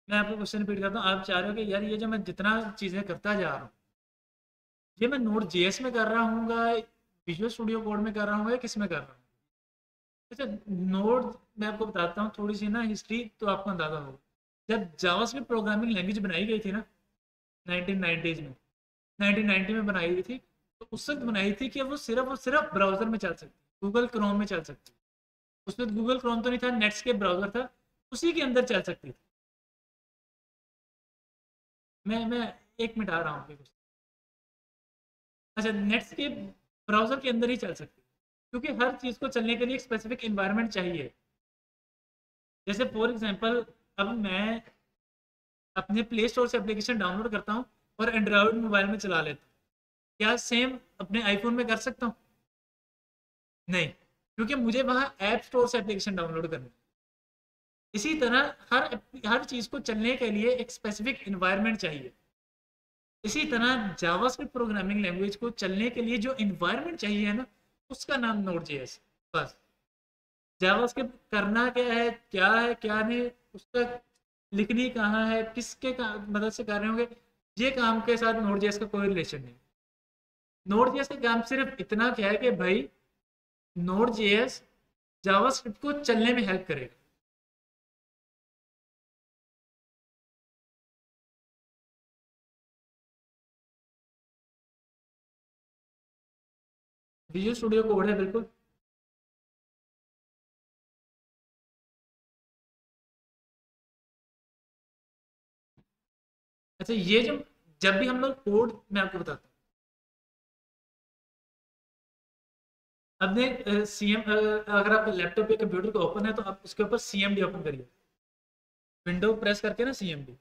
आपको क्वेश्चन रिपीट करता हूँ। आप चाह रहे हो कि यार ये जो मैं जितना चीज़ें करता जा रहा हूँ, ये मैं नोड जेएस में कर रहा हूँ, विजुअल स्टूडियो कोड में कर रहा हूँ, या किस में कर रहा हूँ? अच्छा, नोड, मैं आपको बताता हूँ थोड़ी सी ना हिस्ट्री, तो आपको अंदाजा होगा। जब जावास्क्रिप्ट प्रोग्रामिंग लैंग्वेज बनाई गई थी ना 1990s में, 1990 में बनाई गई थी, तो उस वक्त बनाई थी कि वो सिर्फ और सिर्फ ब्राउजर में चल सकती, गूगल क्रोम में चल सकती। उस वक्त गूगल क्रोम तो नहीं था, नेट्सकेप ब्राउजर था, उसी के अंदर चल सकती थी। मैं एक मिनट आ रहा हूँ आपके कुछ। अच्छा, नेट्सकेप ब्राउजर के अंदर ही चल सकती है, क्योंकि हर चीज़ को चलने के लिए एक स्पेसिफिक इन्वायरमेंट चाहिए। जैसे फॉर एग्जांपल, अब मैं अपने प्ले स्टोर से एप्लीकेशन डाउनलोड करता हूँ और एंड्रॉयड मोबाइल में चला लेता हूँ, क्या सेम अपने आईफोन में कर सकता हूँ? नहीं, क्योंकि मुझे वहाँ ऐप स्टोर से एप्लीकेशन डाउनलोड करना है। इसी तरह हर चीज़ को चलने के लिए एक स्पेसिफिक इन्वायरमेंट चाहिए। इसी तरह जावास्क्रिप्ट प्रोग्रामिंग लैंग्वेज को चलने के लिए जो इन्वायरमेंट चाहिए है ना, उसका नाम नोड जेएस। बस, जावास्क्रिप्ट करना क्या है क्या नहीं, उसका लिखनी कहाँ है, किसके मदद से कर रहे होंगे, ये काम के साथ नोड जेएस का कोई रिलेशन नहीं। नोड जेएस का काम सिर्फ इतना क्या है कि भाई नोड जेएस जावास्क्रिप्ट को चलने में हेल्प करेगा। विजुअल स्टूडियो कोड है बिल्कुल। अच्छा, ये जब भी हम लोग कोड, मैं आपको बताता हूँ, अब देख सीएम, अगर आप लैपटॉप या कंप्यूटर को ओपन है तो आप उसके ऊपर सीएमडी ओपन करिए, विंडो प्रेस करके ना सीएमडी,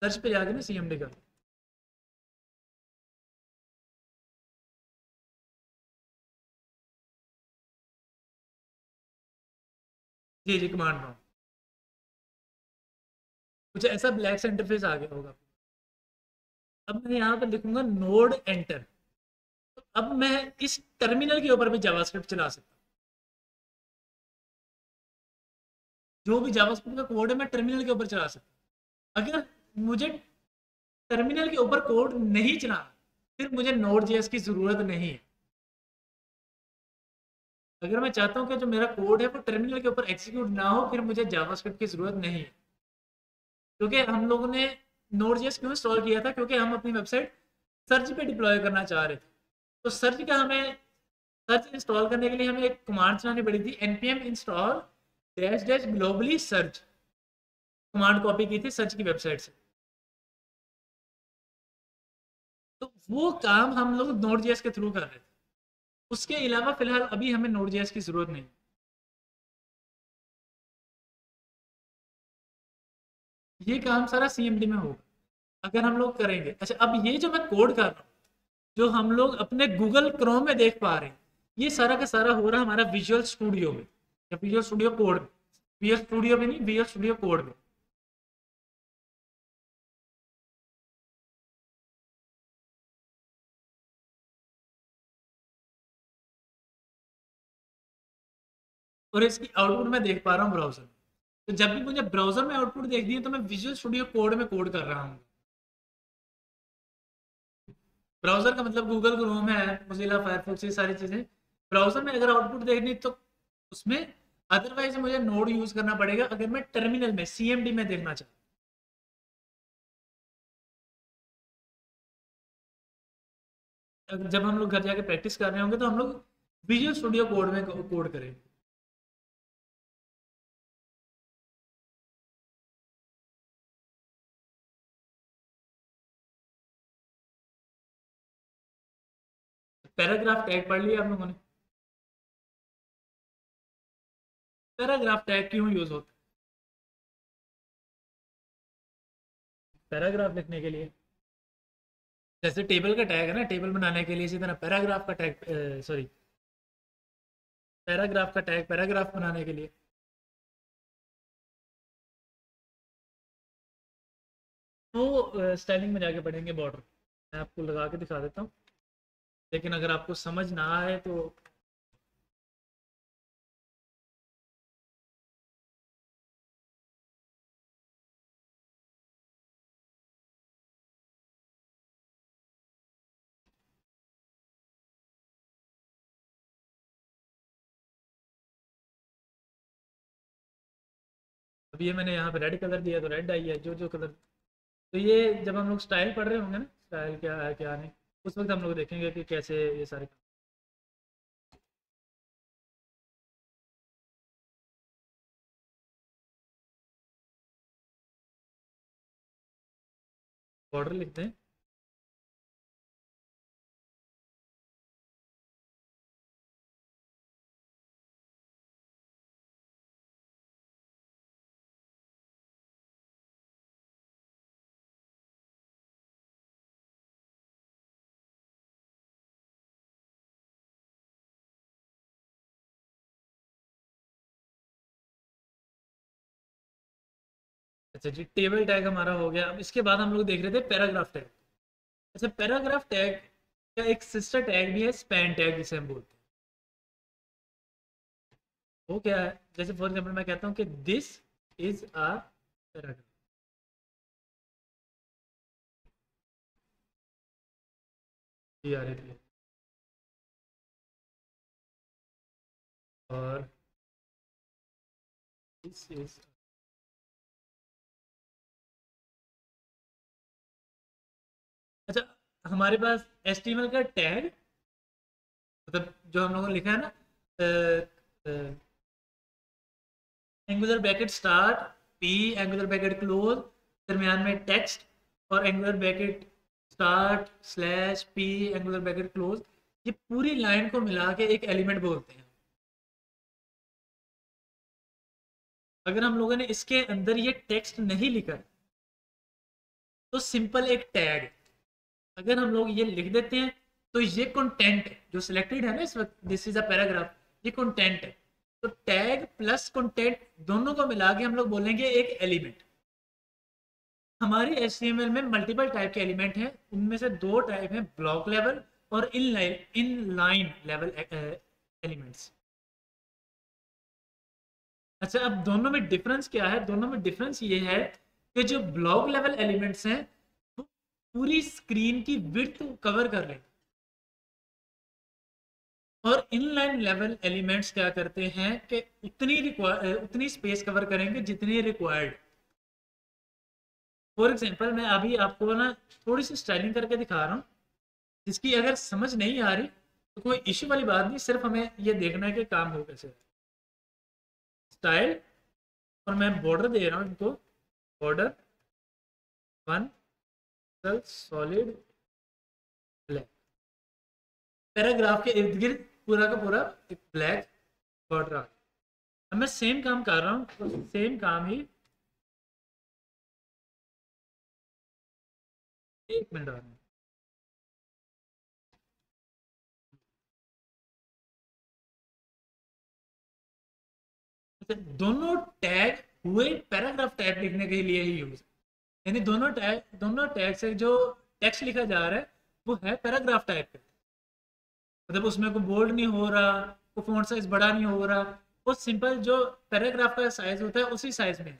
सर्च पे जाके ना सीएमडी का। जी जी, कमांड प्रॉम्प्ट। कुछ ऐसा ब्लैक सा इंटरफेस आ गया होगा। अब मैं यहाँ पर लिखूंगा नोड एंटर। तो अब मैं इस टर्मिनल के ऊपर भी जावास्क्रिप्ट चला सकता हूँ। जो भी जावास्क्रिप्ट का कोड है मैं टर्मिनल के ऊपर चला सकता हूँ। अगर मुझे टर्मिनल के ऊपर कोड नहीं चलाना, फिर मुझे नोड जेएस की ज़रूरत नहीं है। अगर मैं चाहता हूँ कि जो मेरा कोड है वो टर्मिनल के ऊपर एग्जीक्यूट ना हो, फिर मुझे जावास्क्रिप्ट की ज़रूरत नहीं है। क्योंकि हम लोगों ने नोड जेएस क्यों इंस्टॉल किया था? क्योंकि हम अपनी वेबसाइट सर्च पे डिप्लॉय करना चाह रहे थे। तो सर्च का हमें सर्च इंस्टॉल करने के लिए हमें एक कमांड चलानी पड़ी थी, npm install dash dash globally search. Command copy की थी सर्च की वेबसाइट से। तो वो काम हम लोग नोड जेएस के थ्रू कर रहे थे। उसके अलावा फिलहाल अभी हमें नोड जेएस की ज़रूरत नहीं। ये काम सारा सीएमडी में होगा अगर हम लोग करेंगे। अच्छा, अब ये जो मैं कोड कर रहा हूँ, जो हम लोग अपने गूगल क्रोम में देख पा रहे हैं, ये सारा का सारा हो रहा है हमारा विजुअल स्टूडियो में या विजुअल स्टूडियो कोड में। विजुअल स्टूडियो में नहीं, विजुअल स्टूडियो कोड में। और इसकी आउटपुट मैं देख पा रहा हूँ ब्राउजर में। तो जब भी मुझे ब्राउजर में आउटपुट देखनी है तो मैं विजुअल स्टूडियो कोड में कोड कर रहा हूँ। ब्राउजर का मतलब गूगल क्रोम है, मोजिला फायरफॉक्स, ये सारी चीज़ें। ब्राउजर में अगर आउटपुट देखनी तो उसमें, अदरवाइज मुझे नोड यूज़ करना पड़ेगा अगर मैं टर्मिनल में सीएमडी में देखना चाहूँ। जब हम लोग घर जाके प्रैक्टिस कर रहे होंगे तो हम लोग विजुअल स्टूडियो कोड में कोड करें। पैराग्राफ टैग पढ़ लिया आप लोगों ने? पैराग्राफ टैग क्यों यूज होता है? पैराग्राफ लिखने के लिए। जैसे टेबल का टैग है ना, टेबल बनाने के लिए, इसी तरह पैराग्राफ का टैग, सॉरी, पैराग्राफ का टैग पैराग्राफ बनाने के लिए। वो स्टाइलिंग में जाके पढ़ेंगे बॉर्डर। मैं आपको लगा के दिखा देता हूँ, लेकिन अगर आपको समझ ना आए तो। अब ये मैंने यहाँ पे रेड कलर दिया तो रेड आई है, जो जो कलर। तो ये जब हम लोग स्टाइल पढ़ रहे होंगे ना, स्टाइल क्या है क्या नहीं, उस वक्त हम लोग देखेंगे कि कैसे ये सारे बॉर्डर लिखते हैं। अच्छा जी, टेबल टैग हमारा हो गया। अब इसके बाद हम लोग देख रहे थे पैराग्राफ टैग। अच्छा, पैराग्राफ टैग का एक सिस्टर टैग भी है, स्पैन टैग जिसे हम बोलते हैं। वो क्या है? जैसे फॉर एग्जाम्पल मैं कहता हूँ कि दिस इज अ पैराग्राफ। ये आ रही है। और दिस इज, अच्छा, हमारे पास HTML का टैग, मतलब जो हम लोगों ने लिखा है ना, angular bracket start, P angular bracket close, दरमियान में टेक्स्ट, और angular bracket start slash P angular bracket close, ये पूरी लाइन को मिला के एक एलिमेंट बोलते हैं। अगर हम लोगों ने इसके अंदर ये टेक्स्ट नहीं लिखा तो सिंपल एक टैग। अगर हम लोग ये लिख देते हैं तो ये कंटेंट जो सिलेक्टेड है ना इस वक्त, दिस इज अ पैराग्राफ, ये कंटेंट है। तो टैग प्लस कंटेंट दोनों को मिला के हम लोग बोलेंगे एक एलिमेंट। हमारी HTML में मल्टीपल टाइप के एलिमेंट हैं, उनमें से दो टाइप हैं, ब्लॉक लेवल और इन लाइन लेवल एलिमेंट्स। अच्छा, अब दोनों में डिफरेंस क्या है? दोनों में डिफरेंस ये है कि जो ब्लॉक लेवल एलिमेंट्स हैं वो पूरी स्क्रीन की विड्थ कवर कर लेंगे, और इनलाइन लेवल एलिमेंट्स क्या करते हैं कि उतनी स्पेस कवर करेंगे जितनी रिक्वायर्ड। फॉर एग्जांपल मैं अभी आपको ना थोड़ी सी स्टाइलिंग करके दिखा रहा हूँ, जिसकी अगर समझ नहीं आ रही तो कोई इश्यू वाली बात नहीं, सिर्फ हमें ये देखना है कि काम हो कैसे। स्टाइल, और मैं बॉर्डर दे रहा हूँ इनको, बॉर्डर 1 सॉलिड ब्लैक, पैराग्राफ के इर्द गिर्द पूरा का पूरा एक ब्लैक बॉर्डर। अब मैं सेम काम कर रहा हूँ, तो सेम काम ही, एक मिनट और दोनों टैग हुए पैराग्राफ टैग लिखने के लिए ही यूज, यानी दोनों टैग से जो टेक्स्ट लिखा जा रहा है वो है पैराग्राफ टाइप का। मतलब उसमें कोई बोल्ड नहीं हो रहा, कोई फॉन्ट साइज बड़ा नहीं हो रहा, वो सिंपल जो पैराग्राफ का साइज होता है उसी साइज में है।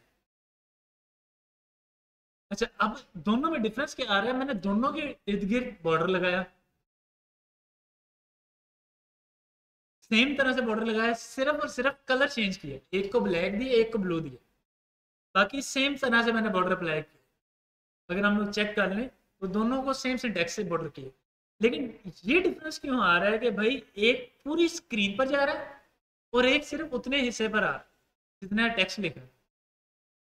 अच्छा, अब दोनों में डिफरेंस क्या आ रहा है? मैंने दोनों के इर्द गिर्द बॉर्डर लगाया, सेम तरह से बॉर्डर लगाया, सिर्फ और सिर्फ कलर चेंज किया, एक को ब्लैक दिया एक को ब्लू दिया, बाकी सेम तरह से मैंने बॉर्डर अप्लाई किया। अगर हम लोग चेक कर लें तो दोनों को सेम सिंटैक्स से बॉर्डर किए, लेकिन ये डिफरेंस क्यों आ रहा है कि भाई एक पूरी स्क्रीन पर जा रहा है और एक सिर्फ उतने हिस्से पर आ रहा है जितना टेक्स्ट लिखा है।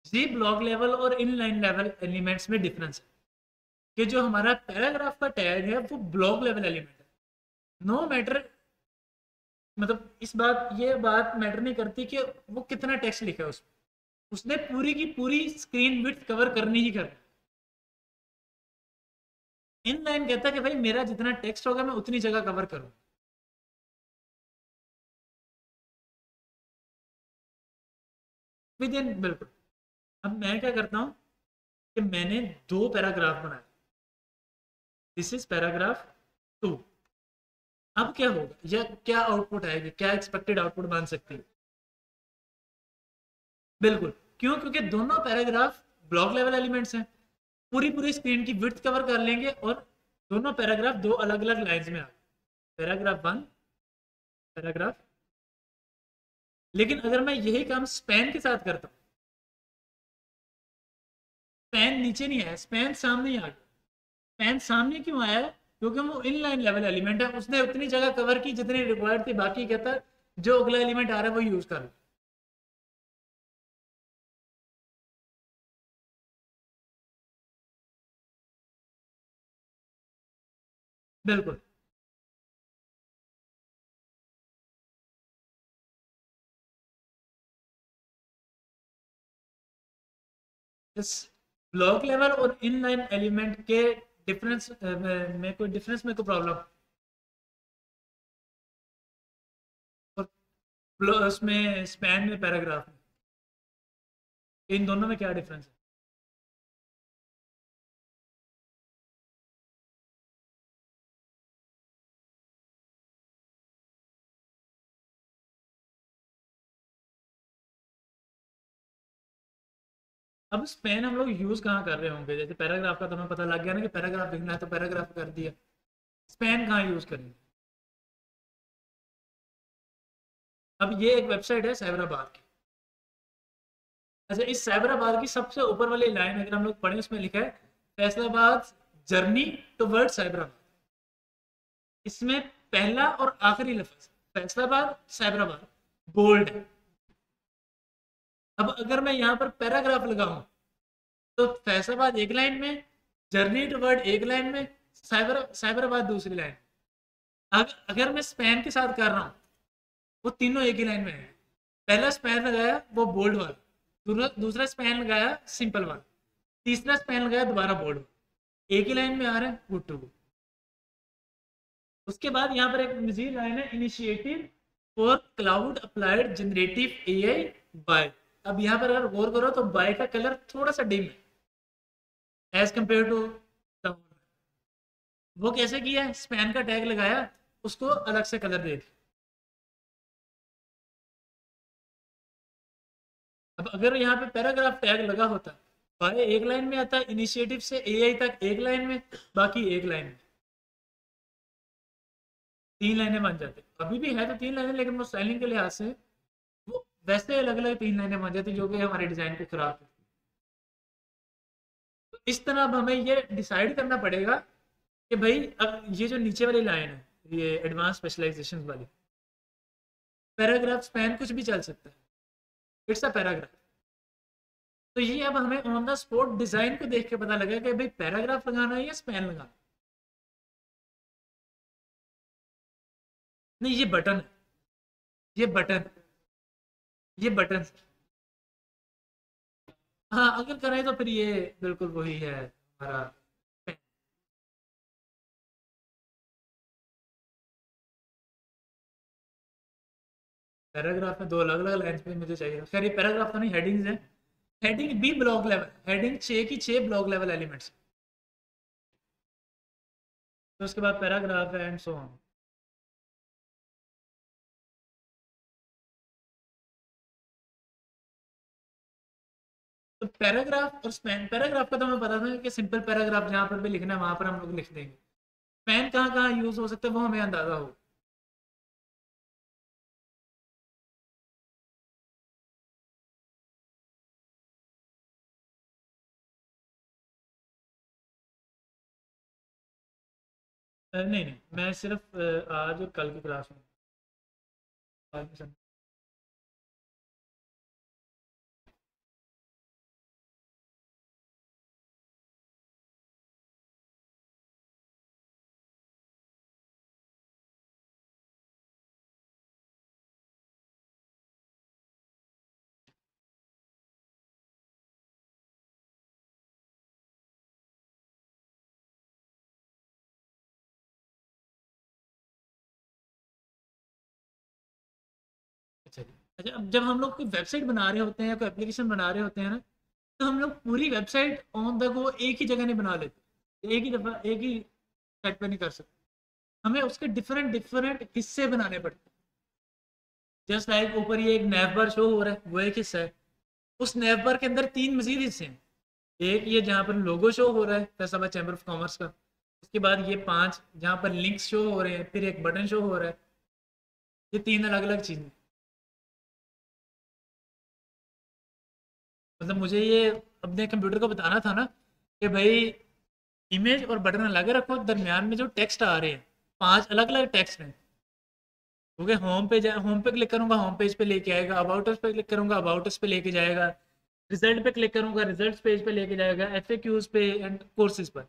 जी ब्लॉक लेवल और इनलाइन लेवल एलिमेंट्स में डिफरेंस है कि जो हमारा पैराग्राफ का टैग है वो ब्लॉक लेवल एलिमेंट है। नो मैटर, मतलब ये बात मैटर नहीं करती कि वो कितना टेक्स्ट लिखा है उसमें, उसने पूरी की पूरी स्क्रीन विड्थ कवर करनी ही करनी। इनलाइन कहता है कि भाई मेरा जितना टेक्स्ट होगा मैं उतनी जगह कवर करूँ। विद इन, बिल्कुल। अब मैं क्या करता हूँ कि मैंने दो पैराग्राफ बनाए, दिस इज पैराग्राफ 2। अब क्या होगा या क्या आउटपुट आएगी, क्या एक्सपेक्टेड आउटपुट बन सकती है? बिल्कुल, क्यों? क्योंकि दोनों पैराग्राफ ब्लॉक लेवल एलिमेंट्स हैं, पूरी पूरी स्क्रीन की विड्थ कवर कर लेंगे, और दोनों पैराग्राफ दो अलग अलग लाइंस में आ, पैराग्राफ 1, पैराग्राफ। लेकिन अगर मैं यही काम स्पैन के साथ करता हूँ, स्पैन नीचे नहीं आया, स्पैन सामने ही आ गया। स्पैन सामने क्यों आया? क्योंकि वो इनलाइन लेवल एलिमेंट है, उसने उतनी जगह कवर की जितनी रिक्वायर्ड थी, बाकी कहता है जो अगला एलिमेंट आ रहा है वो यूज कर लो। बिल्कुल, इस ब्लॉक लेवल और इनलाइन एलिमेंट के डिफरेंस में कोई प्रॉब्लम, और उसमें स्पैन में पैराग्राफ में, इन दोनों में क्या डिफरेंस है? अब स्पैन हम लोग यूज कहाँ कर रहे होंगे? जैसे पैराग्राफ का तो हमें पता लग गया ना कि पैराग्राफ लिखना है तो पैराग्राफ कर दिया, स्पैन कहाँ यूज करेंगे? अब ये एक वेबसाइट है साइबराबाद की। अच्छा, इस साइबराबाद की सबसे ऊपर वाली लाइन अगर हम लोग पढ़ें, उसमें लिखा है फैसलाबाद जर्नी टुवर्ड साइबराबाद। इसमें पहला और आखिरी लफ्ज फैसलाबाद साइबराबाद बोल्ड है। अब अगर मैं यहाँ पर पैराग्राफ लगाऊं तो फैसलाबाद एक लाइन में, जर्नी टुवर्ड एक लाइन में, साइबराबाद दूसरी लाइन। अगर मैं स्पैन के साथ कर रहा हूँ, वो तीनों एक ही लाइन में है। पहला स्पैन लगाया वो बोल्ड वाला, दूसरा स्पैन लगाया सिंपल वाला, तीसरा स्पैन लगाया दोबारा बोल्ड वाला, एक ही लाइन में आ रहा है गुड टू गो। उसके बाद यहाँ पर एक मजीद लाइन है, initiative for cloud applied generative AI by. अब यहाँ पर अगर गौर करो तो बाय का कलर थोड़ा सा डिम है एज कम्पेयर टू। वो कैसे किया है, स्पैन का टैग लगाया, उसको अलग से कलर दे दिया। अब अगर यहाँ पे पैराग्राफ टैग लगा होता, बाय एक लाइन में आता, इनिशिएटिव से एआई तक एक लाइन में, बाकी एक लाइन में, तीन लाइनें बन जाती। अभी भी है तो तीन लाइनें, लेकिन वो स्टाइलिंग के लिहाज से वो वैसे अलग अलग तीन लाइनें बन जाती जो कि हमारे डिजाइन को खराब करती। तो इस तरह अब हमें ये डिसाइड करना पड़ेगा कि भाई अब ये जो नीचे वाली लाइन है, ये एडवांस स्पेशलाइजेशन वाली, पैराग्राफ स्पैन कुछ भी चल सकता है, इट्स अ पैराग्राफ। तो ये अब हमें ऑन द स्पॉट डिजाइन को देख के पता लगा कि भाई पैराग्राफ लगाना है या स्पैन लगाना। नहीं, ये बटन है, ये बटन, ये बटन। हाँ, अगर करें तो फिर ये बिल्कुल वही है हमारा। पैराग्राफ में दो अलग अलग लाइन पे मुझे चाहिए। खैर ये पैराग्राफ तो नहीं, हेडिंग्स है। हेडिंग भी ब्लॉक लेवल, हेडिंग 6 की 6 ब्लॉक लेवल एलिमेंट्स। तो उसके बाद पैराग्राफ है एंड सो ऑन। तो पैराग्राफ और स्पैन, पैराग्राफ का तो हमें पता था कि सिंपल पैराग्राफ जहाँ पर भी लिखना है वहां पर हम लोग लिख देंगे। स्पैन कहाँ कहाँ यूज हो सकता है वो हमें अंदाजा हो। नहीं नहीं, मैं सिर्फ आज और कल की क्लास में, आज में समझ। अच्छा अच्छा, अब जब हम लोग कोई वेबसाइट बना रहे होते हैं या कोई एप्लीकेशन बना रहे होते हैं ना, तो हम लोग पूरी वेबसाइट ऑन द गो एक ही जगह नहीं बना लेते, एक ही दफा एक ही सेट पे नहीं कर सकते। हमें उसके डिफरेंट डिफरेंट हिस्से बनाने पड़ते हैं। जस्ट लाइक ऊपर ये एक नैव बार शो हो रहा है, वो एक हिस्सा है। उस नैव बार के अंदर तीन मजीद हिस्से हैं। एक ये जहाँ पर लोगो शो हो रहा है फैसलाबाद चैम्बर ऑफ कॉमर्स का, उसके बाद ये पांच जहाँ पर लिंक्स शो हो रहे हैं, फिर एक बटन शो हो रहा है। ये तीन अलग अलग चीज़ें। मतलब मुझे ये अपने कंप्यूटर को बताना था ना कि भाई इमेज और बटन अलग रखो, दरमियान में जो टेक्स्ट आ रहे हैं पांच अलग अलग टेक्स्ट हैं। क्योंकि होम पे होम पे क्लिक करूंगा होम पेज पे लेके आएगा, अबाउट अस पे क्लिक करूंगा अबाउट अस पे लेके जाएगा, रिजल्ट पे क्लिक करूंगा रिजल्ट्स पेज पे लेके जाएगा, एफएक्यूज पे एंड कोर्सेज पर।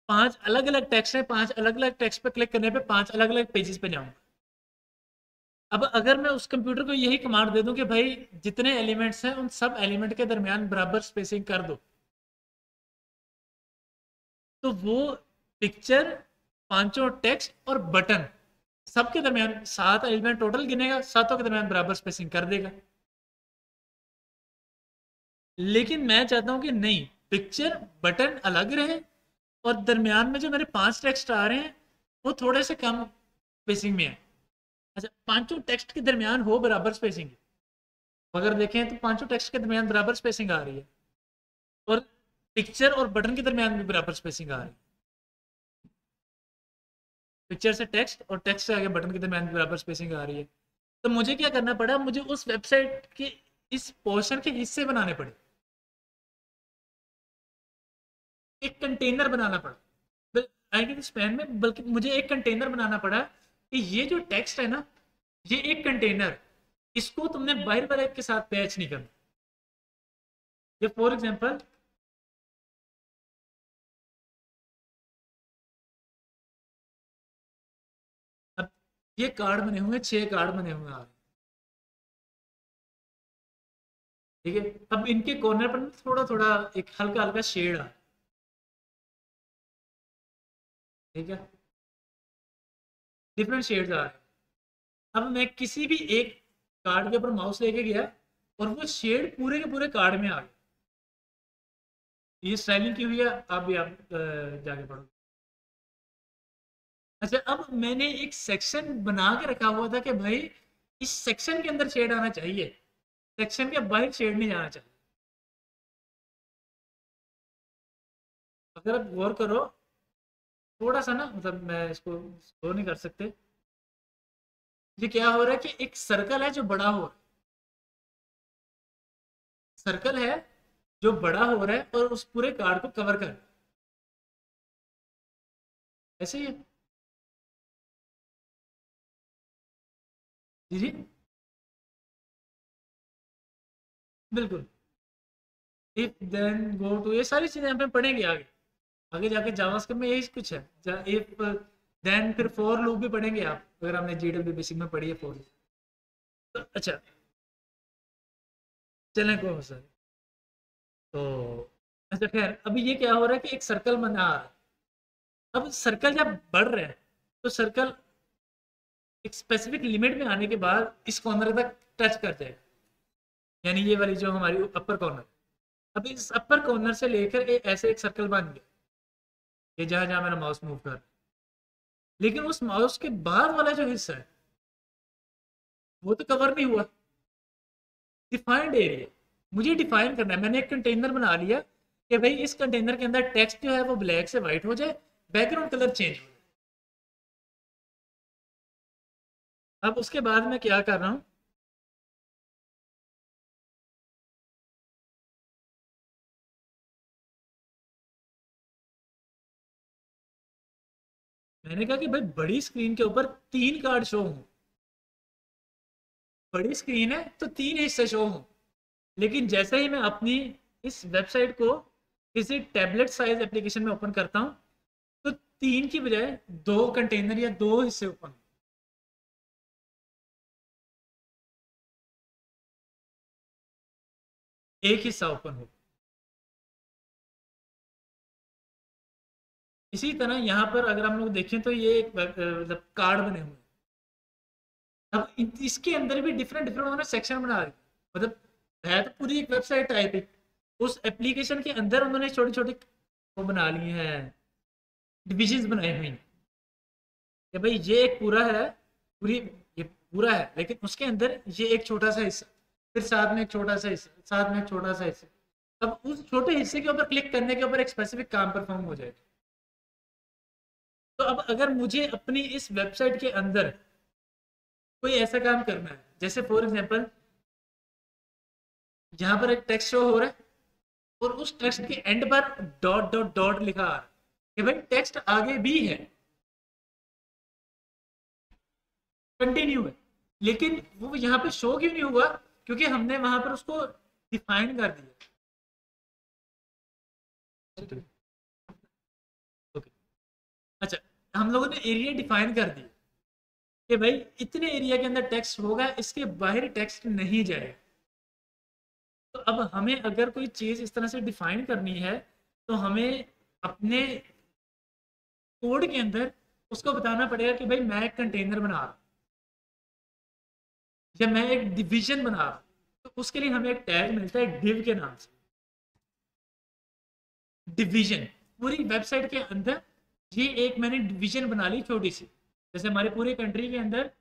पांच अलग अलग टेक्स्ट है, पांच अलग अलग टेक्स्ट पे क्लिक करने पे पांच अलग अलग पेजेस पे जाऊंगा। अब अगर मैं उस कंप्यूटर को यही कमांड दे दूं कि भाई जितने एलिमेंट्स हैं उन सब एलिमेंट के दरमियान बराबर स्पेसिंग कर दो, तो वो पिक्चर, पांचों टेक्स्ट और बटन सबके दरमियान, सात एलिमेंट टोटल गिनेगा, सातों के दरमियान बराबर स्पेसिंग कर देगा। लेकिन मैं चाहता हूं कि नहीं, पिक्चर बटन अलग रहे और दरमियान में जो मेरे पांच टेक्स्ट आ रहे हैं वो थोड़े से कम स्पेसिंग में है। अच्छा, पांचों टेक्स्ट के दरमियान हो बराबर स्पेसिंग, अगर देखें तो पांचों टेक्स्ट के दरमियान बराबर स्पेसिंग आ रही है, और पिक्चर और बटन के दरमियान भी बराबर स्पेसिंग आ रही है। पिक्चर से टेक्स्ट और टेक्स्ट से आगे बटन के दरमियान भी बराबर स्पेसिंग आ रही है। तो मुझे क्या करना पड़ा, मुझे उस वेबसाइट के इस पोर्शन के हिस्से बनाने पड़े, एक कंटेनर बनाना पड़ा। आई थिंक स्पैन में, बल्कि मुझे एक कंटेनर बनाना पड़ा कि ये जो टेक्स्ट है ना, ये एक कंटेनर, इसको तुमने बाहर वाले के साथ पैच नहीं करना। ये फॉर एग्जांपल, अब ये कार्ड बने हुए, छह कार्ड बने हुए आ, ठीक है। अब इनके कॉर्नर पर थोड़ा थोड़ा एक हल्का हल्का शेड आ, ठीक है, डिफरेंट शेड्स आ रहे हैं। अब मैं किसी भी एक कार्ड के ऊपर माउस लेके गया और वो शेड पूरे के पूरे कार्ड में आ गया। ये स्टाइलिंग की हुई है, आप भी आप जाके पढ़ो। अच्छा, अब मैंने एक सेक्शन बना के रखा हुआ था कि भाई इस सेक्शन के अंदर शेड आना चाहिए, सेक्शन के बाहर शेड नहीं जाना चाहिए। अगर आप गौर करो थोड़ा सा ना, मतलब मैं इसको स्लो नहीं कर सकते। ये क्या हो रहा है कि एक सर्कल है जो बड़ा हो रहा है, सर्कल है जो बड़ा हो रहा है और उस पूरे कार्ड को कवर कर रहा है। ऐसे ही है। जी जी, बिल्कुल। इफ देन गो टू, ये सारी चीजें हम पढ़ेंगे आगे। आगे जाके जावास्क्रिप्ट में यही कुछ है। इफ देन फिर फॉर लूप भी पढ़ेंगे आप, अगर हमने जीडब्ल्यू बेसिक में पढ़ी है फॉर लूप। तो अच्छा, चलें कौन सा। तो अच्छा खैर, अभी ये क्या हो रहा है कि एक सर्कल बना आ रहा है। अब सर्कल जब बढ़ रहा है तो सर्कल एक स्पेसिफिक लिमिट में आने के बाद इस कॉर्नर तक टच कर जाएगा, यानी ये वाली जो हमारी अपर कॉर्नर। अब इस अपर कॉर्नर से लेकर ऐसे एक सर्कल बन गया, ये जहां जहां मेरा माउस मूव कर रहा है। लेकिन उस माउस के बाद वाला जो हिस्सा है वो तो कवर नहीं हुआ। डिफाइंड एरिया मुझे डिफाइन करना है। मैंने एक कंटेनर बना लिया कि भाई इस कंटेनर के अंदर टेक्स्ट जो है वो ब्लैक से व्हाइट हो जाए, बैकग्राउंड कलर चेंज हो जाए। अब उसके बाद मैं क्या कर रहा हूँ, मैंने कहा कि भाई बड़ी स्क्रीन के ऊपर 3 कार्ड शो हों। बड़ी स्क्रीन है तो 3 हिस्से शो हों। लेकिन जैसे ही मैं अपनी इस वेबसाइट को किसी टैबलेट साइज एप्लीकेशन में ओपन करता हूँ तो 3 की बजाय 2 कंटेनर या 2 हिस्से ओपन। एक हिस्सा ओपन हो। इसी तरह यहाँ पर अगर हम लोग देखें तो ये एक मतलब कार्ड बने हुए हैं। अब इसके अंदर भी डिफरेंट डिफरेंट उन्होंने सेक्शन बना रहे, मतलब है तो पूरी एक वेबसाइट टाइप है। उस एप्लीकेशन के अंदर उन्होंने छोटी छोटी वो बना ली हैं, डिविजन्स बनाई हुई हैं कि भाई ये एक पूरा है, पूरी ये पूरा है, लेकिन उसके अंदर ये एक छोटा सा हिस्सा, फिर साथ में एक छोटा सा हिस्सा, साथ में एक छोटा सा हिस्सा। अब उस छोटे हिस्से के ऊपर क्लिक करने के ऊपर एक स्पेसिफिक काम परफॉर्म हो जाएगा। तो अब अगर मुझे अपनी इस वेबसाइट के अंदर कोई ऐसा काम करना है, जैसे फॉर एग्जांपल यहाँ पर एक टेक्स्ट शो हो रहा है और उस टेक्स्ट के एंड पर डॉट डॉट डॉट लिखा आ रहा है कि भाई टेक्स्ट आगे भी है, कंटिन्यू है। लेकिन वो यहाँ पे शो क्यों नहीं हुआ, क्योंकि हमने वहां पर उसको डिफाइन कर दिया। ओके, अच्छा, हम लोगों ने एरिया डिफाइन कर दिया कि भाई इतने एरिया के अंदर टेक्स्ट होगा, इसके बाहर टेक्स्ट नहीं जाएगा। तो अब हमें अगर कोई चीज़ इस तरह से डिफाइन करनी है तो हमें अपने कोड के अंदर उसको बताना पड़ेगा कि भाई मैं एक कंटेनर बना रहा हूँ या मैं एक डिवीजन बना रहा हूँ। तो उसके लिए हमें एक टैग मिलता है डिव के नाम से, डिवीजन। पूरी वेबसाइट के अंदर ये एक मैंने डिवीजन बना ली छोटी सी। जैसे हमारे पूरी कंट्री के अंदर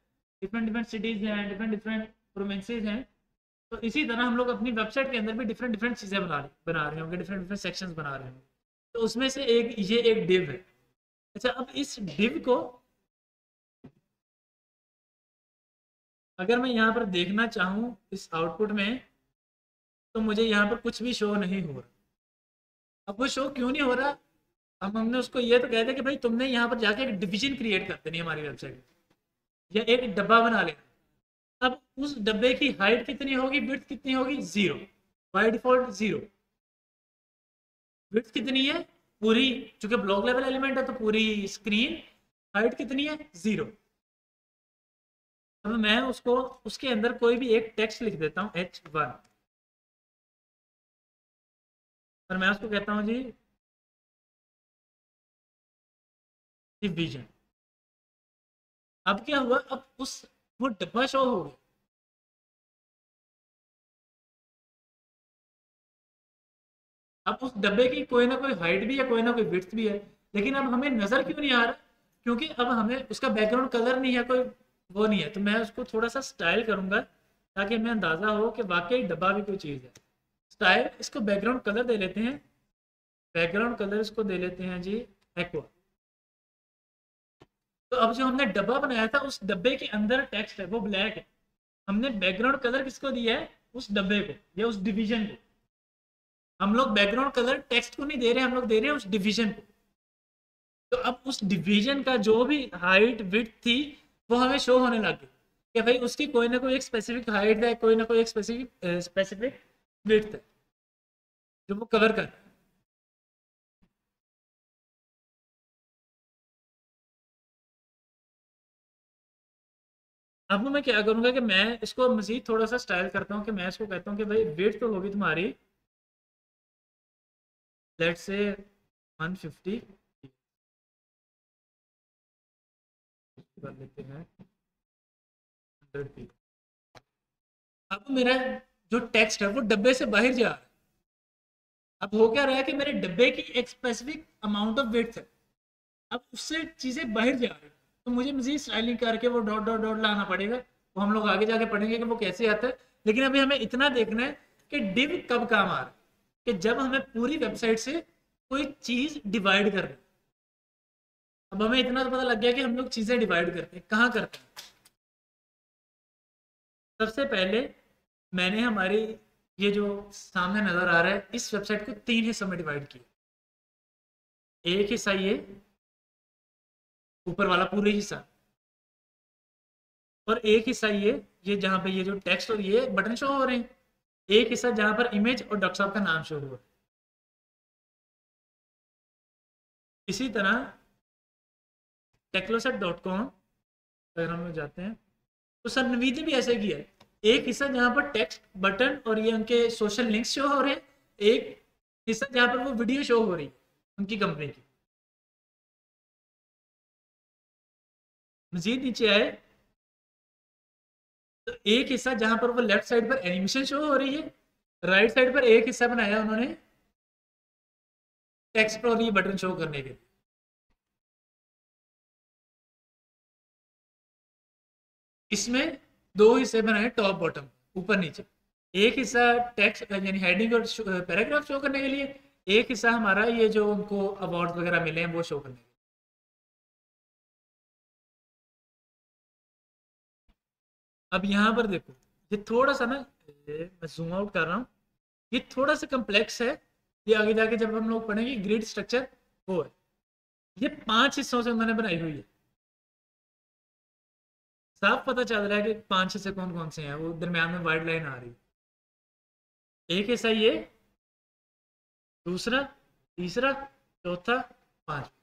डिफरेंट डिफरेंट सिटीज़ हैं, डिफरेंट डिफरेंट प्रोविंसेस हैं, तो इसी तरह हम लोग अपनी वेबसाइट के अंदर भी डिफरेंट डिफरेंट चीज़ें बना रहे होंगे, डिफरेंट डिफरेंट सेक्शंस बना रहे होंगे। तो उसमें से एक ये एक डिव है। अच्छा, अब इस डिव को अगर मैं यहाँ पर देखना चाहूँ इस आउटपुट में, तो मुझे यहाँ पर कुछ भी शो नहीं हो रहा। अब वो शो क्यों नहीं हो रहा, अब हमने उसको ये तो कह दिया कि भाई तुमने यहाँ पर जाके एक डिवीजन क्रिएट कर देनी है हमारी वेबसाइट में, या एक डब्बा बना लेना। अब उस डब्बे की हाइट कितनी होगी, विड्थ कितनी होगी, 0, बाय डिफॉल्ट 0। विड्थ कितनी है पूरी, चूंकि ब्लॉक लेवल एलिमेंट है तो पूरी स्क्रीन। हाइट कितनी है, 0। अब मैं उसको उसके अंदर कोई भी एक टेक्स्ट लिख देता हूँ H1, और मैं उसको कहता हूँ जी डिवीजन। अब क्या हुआ, अब उस वो डब्बा शो हो गया। अब उस डब्बे की कोई ना कोई हाइट भी है, कोई ना कोई विड्थ भी है, लेकिन अब हमें नजर क्यों नहीं आ रहा? क्योंकि अब हमें उसका बैकग्राउंड कलर नहीं है, कोई वो नहीं है। तो मैं उसको थोड़ा सा स्टाइल करूंगा ताकि हमें अंदाजा हो कि वाकई डब्बा भी कोई चीज़ है। स्टाइल, इसको बैकग्राउंड कलर दे लेते हैं। बैकग्राउंड कलर इसको दे लेते हैं जी एक्वा। तो अब जो हमने डब्बा बनाया था, उस डब्बे के अंदर टेक्स्ट है वो ब्लैक है। हमने बैकग्राउंड कलर किसको दिया है? उस डब्बे को या उस डिवीजन को। हम लोग बैकग्राउंड कलर टेक्स्ट को नहीं दे रहे, हम लोग दे रहे हैं उस डिवीजन को। तो अब उस डिवीजन का जो भी हाइट विड्थ थी वो हमें शो होने लग गई कि भाई उसकी कोई ना कोई एक स्पेसिफिक हाइट है, कोई ना कोई एक स्पेसिफिक विड्थ है जो वो कवर कर। अब मैं क्या करूंगा कि मैं इसको मजीद थोड़ा सा स्टाइल करता हूँ कि मैं इसको कहता हूँ कि भाई विड्थ तो होगी तुम्हारी, लेट्स से 150 कर लेते हैं 100 पी। अब मेरा जो टेक्स्ट है वो डब्बे से बाहर जा रहा है। अब हो क्या रहा है कि मेरे डब्बे की एक स्पेसिफिक अमाउंट ऑफ वेट है, अब उससे चीज़ें बाहर जा रही हैं। तो मुझे मजीद स्टाइलिंग करके वो डॉट डॉट डॉट लाना पड़ेगा। वो हम लोग आगे जाके पढ़ेंगे कि वो कैसे आता है। लेकिन अभी हमें इतना देखना है कि डिव कब काम आ रहा है, कि जब हमें पूरी वेबसाइट से कोई चीज़ डिवाइड करनी। अब हमें इतना तो पता लग गया कि हम लोग चीज़ें डिवाइड करते हैं, कहाँ करते हैं। सबसे पहले मैंने हमारी ये जो सामने नज़र आ रहा है इस वेबसाइट को 3 हिस्सों में डिवाइड किया। एक हिस्सा ये ऊपर वाला पूरी हिस्सा, और एक हिस्सा ये जहाँ पे ये जो टेक्स्ट और ये बटन शो हो रहे हैं। एक हिस्सा जहाँ पर इमेज और डॉक्टर साहब का नाम शो हुआ। इसी तरह टेक्लोसेट.com अगर हम लोग जाते हैं तो सर नवीद ने भी ऐसे किया है। एक हिस्सा जहाँ पर टेक्स्ट बटन और ये उनके सोशल लिंक्स शो हो रहे हैं, एक हिस्सा जहाँ पर वो वीडियो शो हो रही है उनकी कंपनी की। मजीद नीचे आए तो एक हिस्सा जहाँ पर वो लेफ्ट साइड पर एनिमेशन शो हो रही है, राइट साइड पर एक हिस्सा बनाया उन्होंने टेक्स्ट और ये बटन शो करने के। इसमें दो हिस्से बनाए, टॉप बॉटम, ऊपर नीचे। एक हिस्सा टेक्स्ट यानी हेडिंग और पैराग्राफ शो करने के लिए, एक हिस्सा हमारा ये जो उनको अवार्ड वगैरह मिले हैं वो शो करने के लिए। अब यहाँ पर देखो, ये थोड़ा सा ना, मैं जूम आउट कर रहा हूँ, ये थोड़ा सा कम्प्लेक्स है। ये आगे जाके जब हम लोग पढ़ेंगे ग्रिड स्ट्रक्चर, वो है। ये 5 हिस्सों से मैंने बनाई हुई है। साफ पता चल रहा है कि 5 हिस्से कौन कौन से हैं, वो दरम्यान में वाइड लाइन आ रही है। एक हिस्सा ये, दूसरा, तीसरा, चौथा, पांचवा।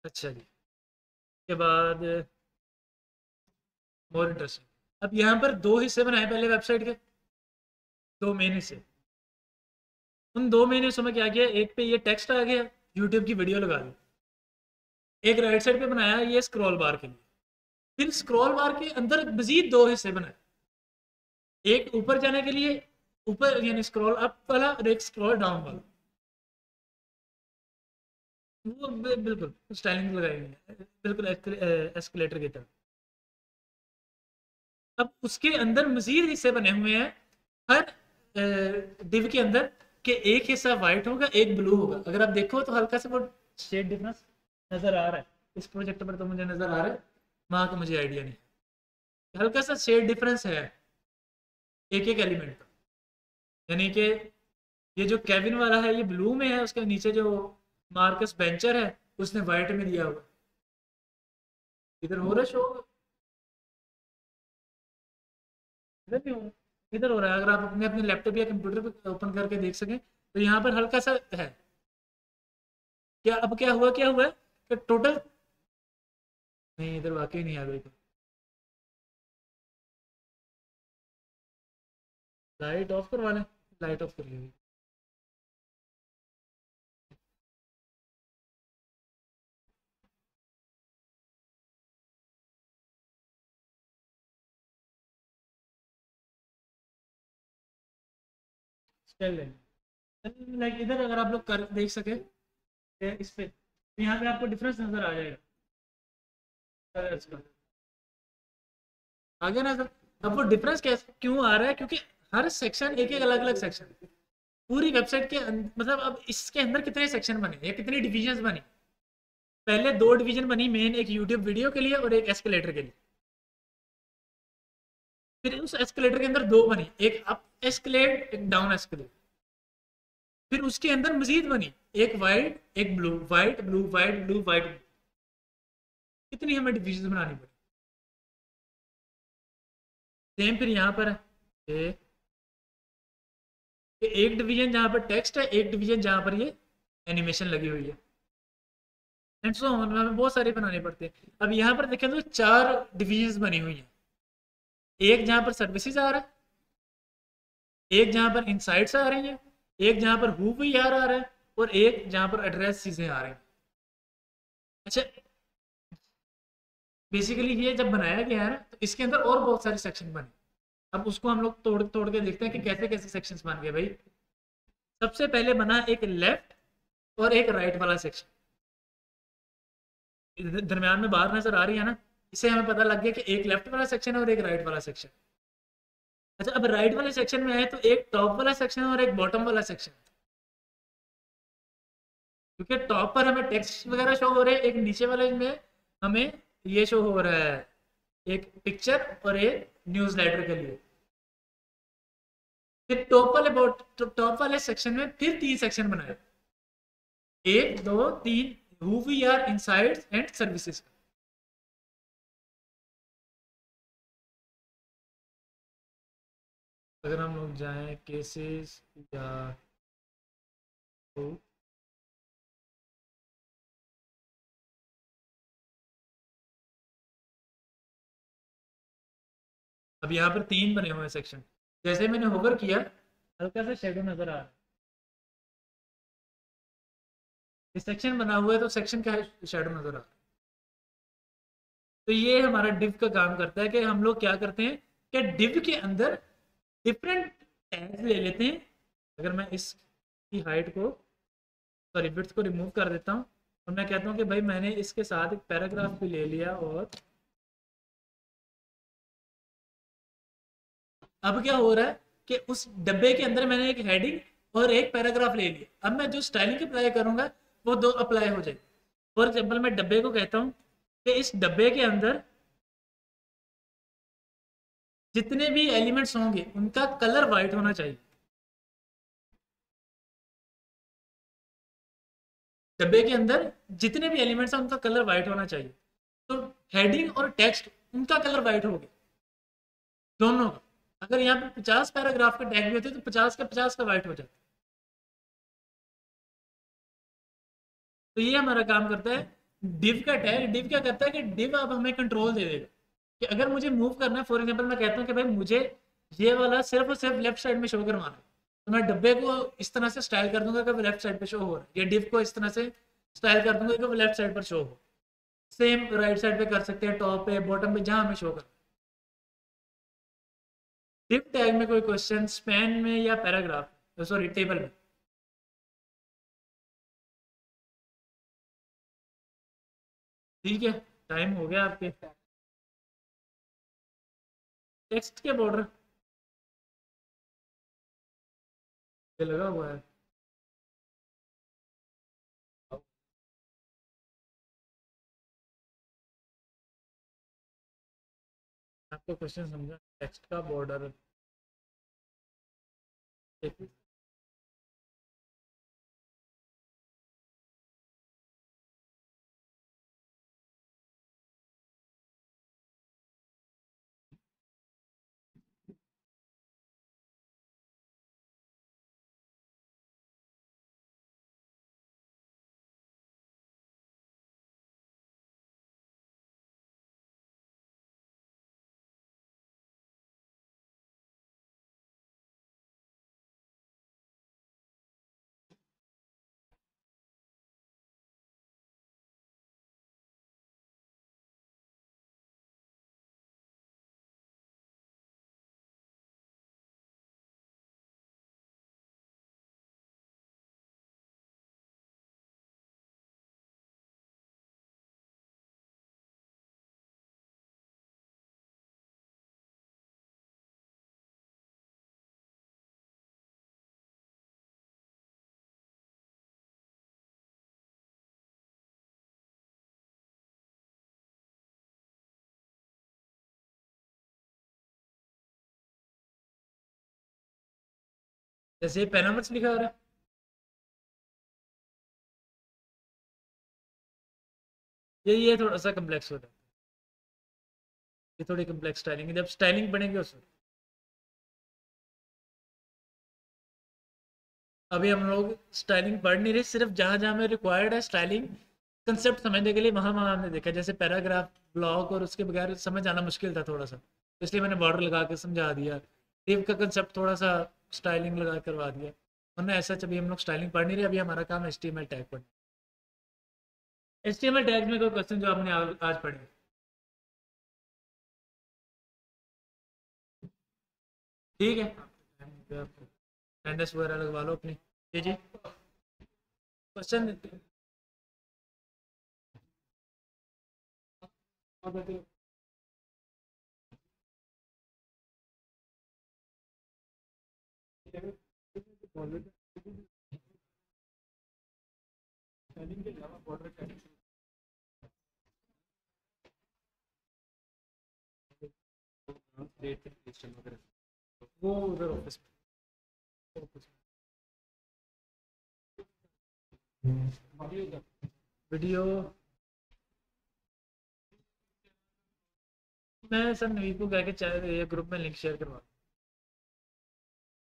अच्छा जी, के बाद मोर इंटरेस्टिंग। अब यहाँ पर दो हिस्से बनाए पहले वेबसाइट के, दो मेन हिस्से। उन दो मेन हिस्सों में क्या किया, एक पे ये टेक्स्ट आ गया, यूट्यूब की वीडियो लगा दी। एक राइट साइड पे बनाया ये स्क्रॉल बार के लिए। फिर स्क्रॉल बार के अंदर मजीद दो हिस्से बनाए, एक ऊपर जाने के लिए, ऊपर यानी स्क्रॉल अप वाला, और एक स्क्रॉल डाउन वाला। वो बिल्कुल स्टाइलिंग लगाई हुई है, बिल्कुल एस्केलेटर की तरह। अब उसके अंदर मजीद हिस्से बने हुए हैं हर डिव के अंदर, कि एक हिस्सा वाइट होगा, एक ब्लू होगा। अगर आप देखो तो हल्का सा वो शेड डिफरेंस नजर आ रहा है। इस प्रोजेक्ट पर तो मुझे नजर आ रहा है, वहां का मुझे आइडिया नहीं। हल्का सा शेड डिफरेंस है एक एक एलिमेंट का। यानी कि ये जो केविन वाला है ये ब्लू में है, उसके नीचे जो मार्कस बेंचर है उसने वाइट में दिया हुआ। इधर हो रहा है शो? इधर नहीं हो रहा, इधर हो रहा है। अगर आप अपने अपने लैपटॉप या कंप्यूटर पे ओपन करके देख सकें तो यहाँ पर हल्का सा है। क्या अब क्या हुआ है कि टोटल, नहीं इधर वाकई नहीं आ गई। लाइट ऑफ करवा लें, लाइट ऑफ कर ली। चल लेंगे लाइक इधर अगर आप लोग कर देख सके इस पे, तो यहाँ पे आपको डिफरेंस नजर आ जाएगा कलर्स का। आगे ना सर, अब वो डिफरेंस कैसे क्यों आ रहा है, क्योंकि हर सेक्शन एक एक अलग अलग सेक्शन, पूरी वेबसाइट के मतलब अब इसके अंदर कितने सेक्शन बने या कितनी डिविजन्स बनी। पहले दो डिवीजन बनी मेन, एक यूट्यूब वीडियो के लिए और एक एस्केलेटर के लिए। फिर उस एस्केलेटर के अंदर दो बनी, एक अप एस्केलेट एक डाउन एस्केलेट। फिर उसके अंदर मजीद बनी, एक वाइट एक blue, white blue white blue white. कितनी हमें डिविजन बनानी पड़ी। सेम फिर यहाँ पर है एक डिवीजन जहाँ पर टेक्स्ट है, एक डिवीजन जहाँ पर ये एनिमेशन लगी हुई है, एंड सो ऑन। हमें बहुत सारे बनाने पड़ते हैं। अब यहाँ पर देखें तो चार डिविजन्स बनी हुई हैं, एक जहाँ पर सर्विसेज आ रहा है, एक जहाँ पर इनसाइट्स आ रही हैं, एक जहाँ पर हु वी आर आ रहा है, और एक जहाँ पर एड्रेस चीज़ें आ रही हैं। अच्छा, बेसिकली ये जब बनाया गया है ना, तो इसके अंदर और बहुत सारे सेक्शन बने। अब उसको हम लोग तोड़ तोड़ के देखते हैं कि कैसे कैसे सेक्शंस बन गए भाई। सबसे पहले बना एक लेफ्ट और एक राइट वाला सेक्शन, दरम्यान में बार नजर आ रही है ना, इससे हमें पता लग गया कि एक लेफ्ट वाला सेक्शन है और एक राइट वाला सेक्शन। अच्छा, अब राइट वाले सेक्शन में आए तो एक टॉप वाला सेक्शन और एक बॉटम वाला सेक्शन। क्योंकि टॉप पर हमें टेक्स्ट वगैरह शो हो रहे हैं, एक नीचे वाले में हमें ये शो हो रहा है, एक पिक्चर और एक न्यूज लेटर के लिए। फिर टॉप वाले सेक्शन में फिर तीन सेक्शन बनाए, एक दो तीन, who we are insights and services. अगर हम लोग जाएं केसेस या तो अब यहाँ पर तीन बने हुए हैं सेक्शन। जैसे मैंने होवर किया, हल्का सा शेडो नजर आ रहा है, इस सेक्शन बना हुआ है तो सेक्शन का शेडो नजर आ रहा है। तो ये हमारा डिव का काम करता है कि हम लोग क्या करते हैं कि डिव के अंदर डिफरेंट टैग्स ले लेते हैं। अगर मैं इसकी हाइट को, सॉरी विड्थ को रिमूव कर देता हूँ, और मैं कहता हूँ कि भाई मैंने इसके साथ एक पैराग्राफ भी ले लिया, और अब क्या हो रहा है कि उस डब्बे के अंदर मैंने एक हेडिंग और एक पैराग्राफ ले लिया। अब मैं जो स्टाइलिंग अप्लाई करूंगा वो दो अप्लाई हो जाए। फॉर एग्जाम्पल मैं डब्बे को कहता हूँ कि इस डब्बे के अंदर जितने भी एलिमेंट्स होंगे उनका कलर वाइट होना चाहिए। डब्बे के अंदर जितने भी एलिमेंट्स हैं उनका कलर वाइट होना चाहिए। तो हेडिंग और टेक्स्ट उनका कलर वाइट हो गया, दोनों का। अगर यहाँ पे 50 पैराग्राफ के टैग भी होते तो 50 का वाइट हो जाता। तो ये हमारा काम करता है डिव का टैग। डिव क्या करता है कि डिव अब हमें कंट्रोल दे देगा कि अगर मुझे मूव करना है, फॉर एग्जाम्पल मैं कहता हूँ कि भाई मुझे ये वाला सिर्फ और सिर्फ लेफ्ट साइड में शो करवाना है, तो मैं डब्बे को इस तरह से स्टाइल कर दूंगा कि वो लेफ्ट साइड पे शो हो रहा है, या डिव को इस तरह से स्टाइल कर दूंगा कि वो लेफ्ट साइड पर शो हो। सेम राइट साइड पे कर सकते हैं, टॉप पे बॉटम पे जहां हमें शो कर। डिव टैग में कोई क्वेश्चन स्पैन में या पैराग्राफ, सॉरी टेबल में। ठीक है, टाइम हो गया आपके। टेक्स्ट के बॉर्डर पे लगा हुआ है। आपको क्वेश्चन समझा, टेक्स्ट का बॉर्डर। जैसे पैनामस लिखा हो रहा है, ये थोड़ा सा कम्प्लेक्स हो रहा है, ये थोड़ी कम्प्लेक्स स्टाइलिंग है, जब स्टाइलिंग बनेगी उसमें। अभी हम लोग स्टाइलिंग पढ़ नहीं रहे, सिर्फ जहाँ जहाँ में रिक्वायर्ड है स्टाइलिंग कंसेप्ट समझने के लिए, वहाँ वहाँ हमने देखा। जैसे पैराग्राफ, ब्लॉग और उसके बगैर समझ आना मुश्किल था थोड़ा सा, तो इसलिए मैंने बॉर्डर लगा के समझा दिया। टेप का कंसेप्ट थोड़ा सा स्टाइलिंग लगा करवा दिया, वरना ऐसा अभी हम लोग स्टाइलिंग पढ़ नहीं रहे, अभी हमारा काम HTML टैग पढ़ना। HTML टैग में कोई क्वेश्चन जो आपने आज पढ़े? ठीक है, अटेंडेंस वगैरह लगवा लो अपनी। जी जी, क्वेश्चन वो उधर ऑफिस में वीडियो, मैं सर नवीन को कह के चाहे ग्रुप में लिंक शेयर करवा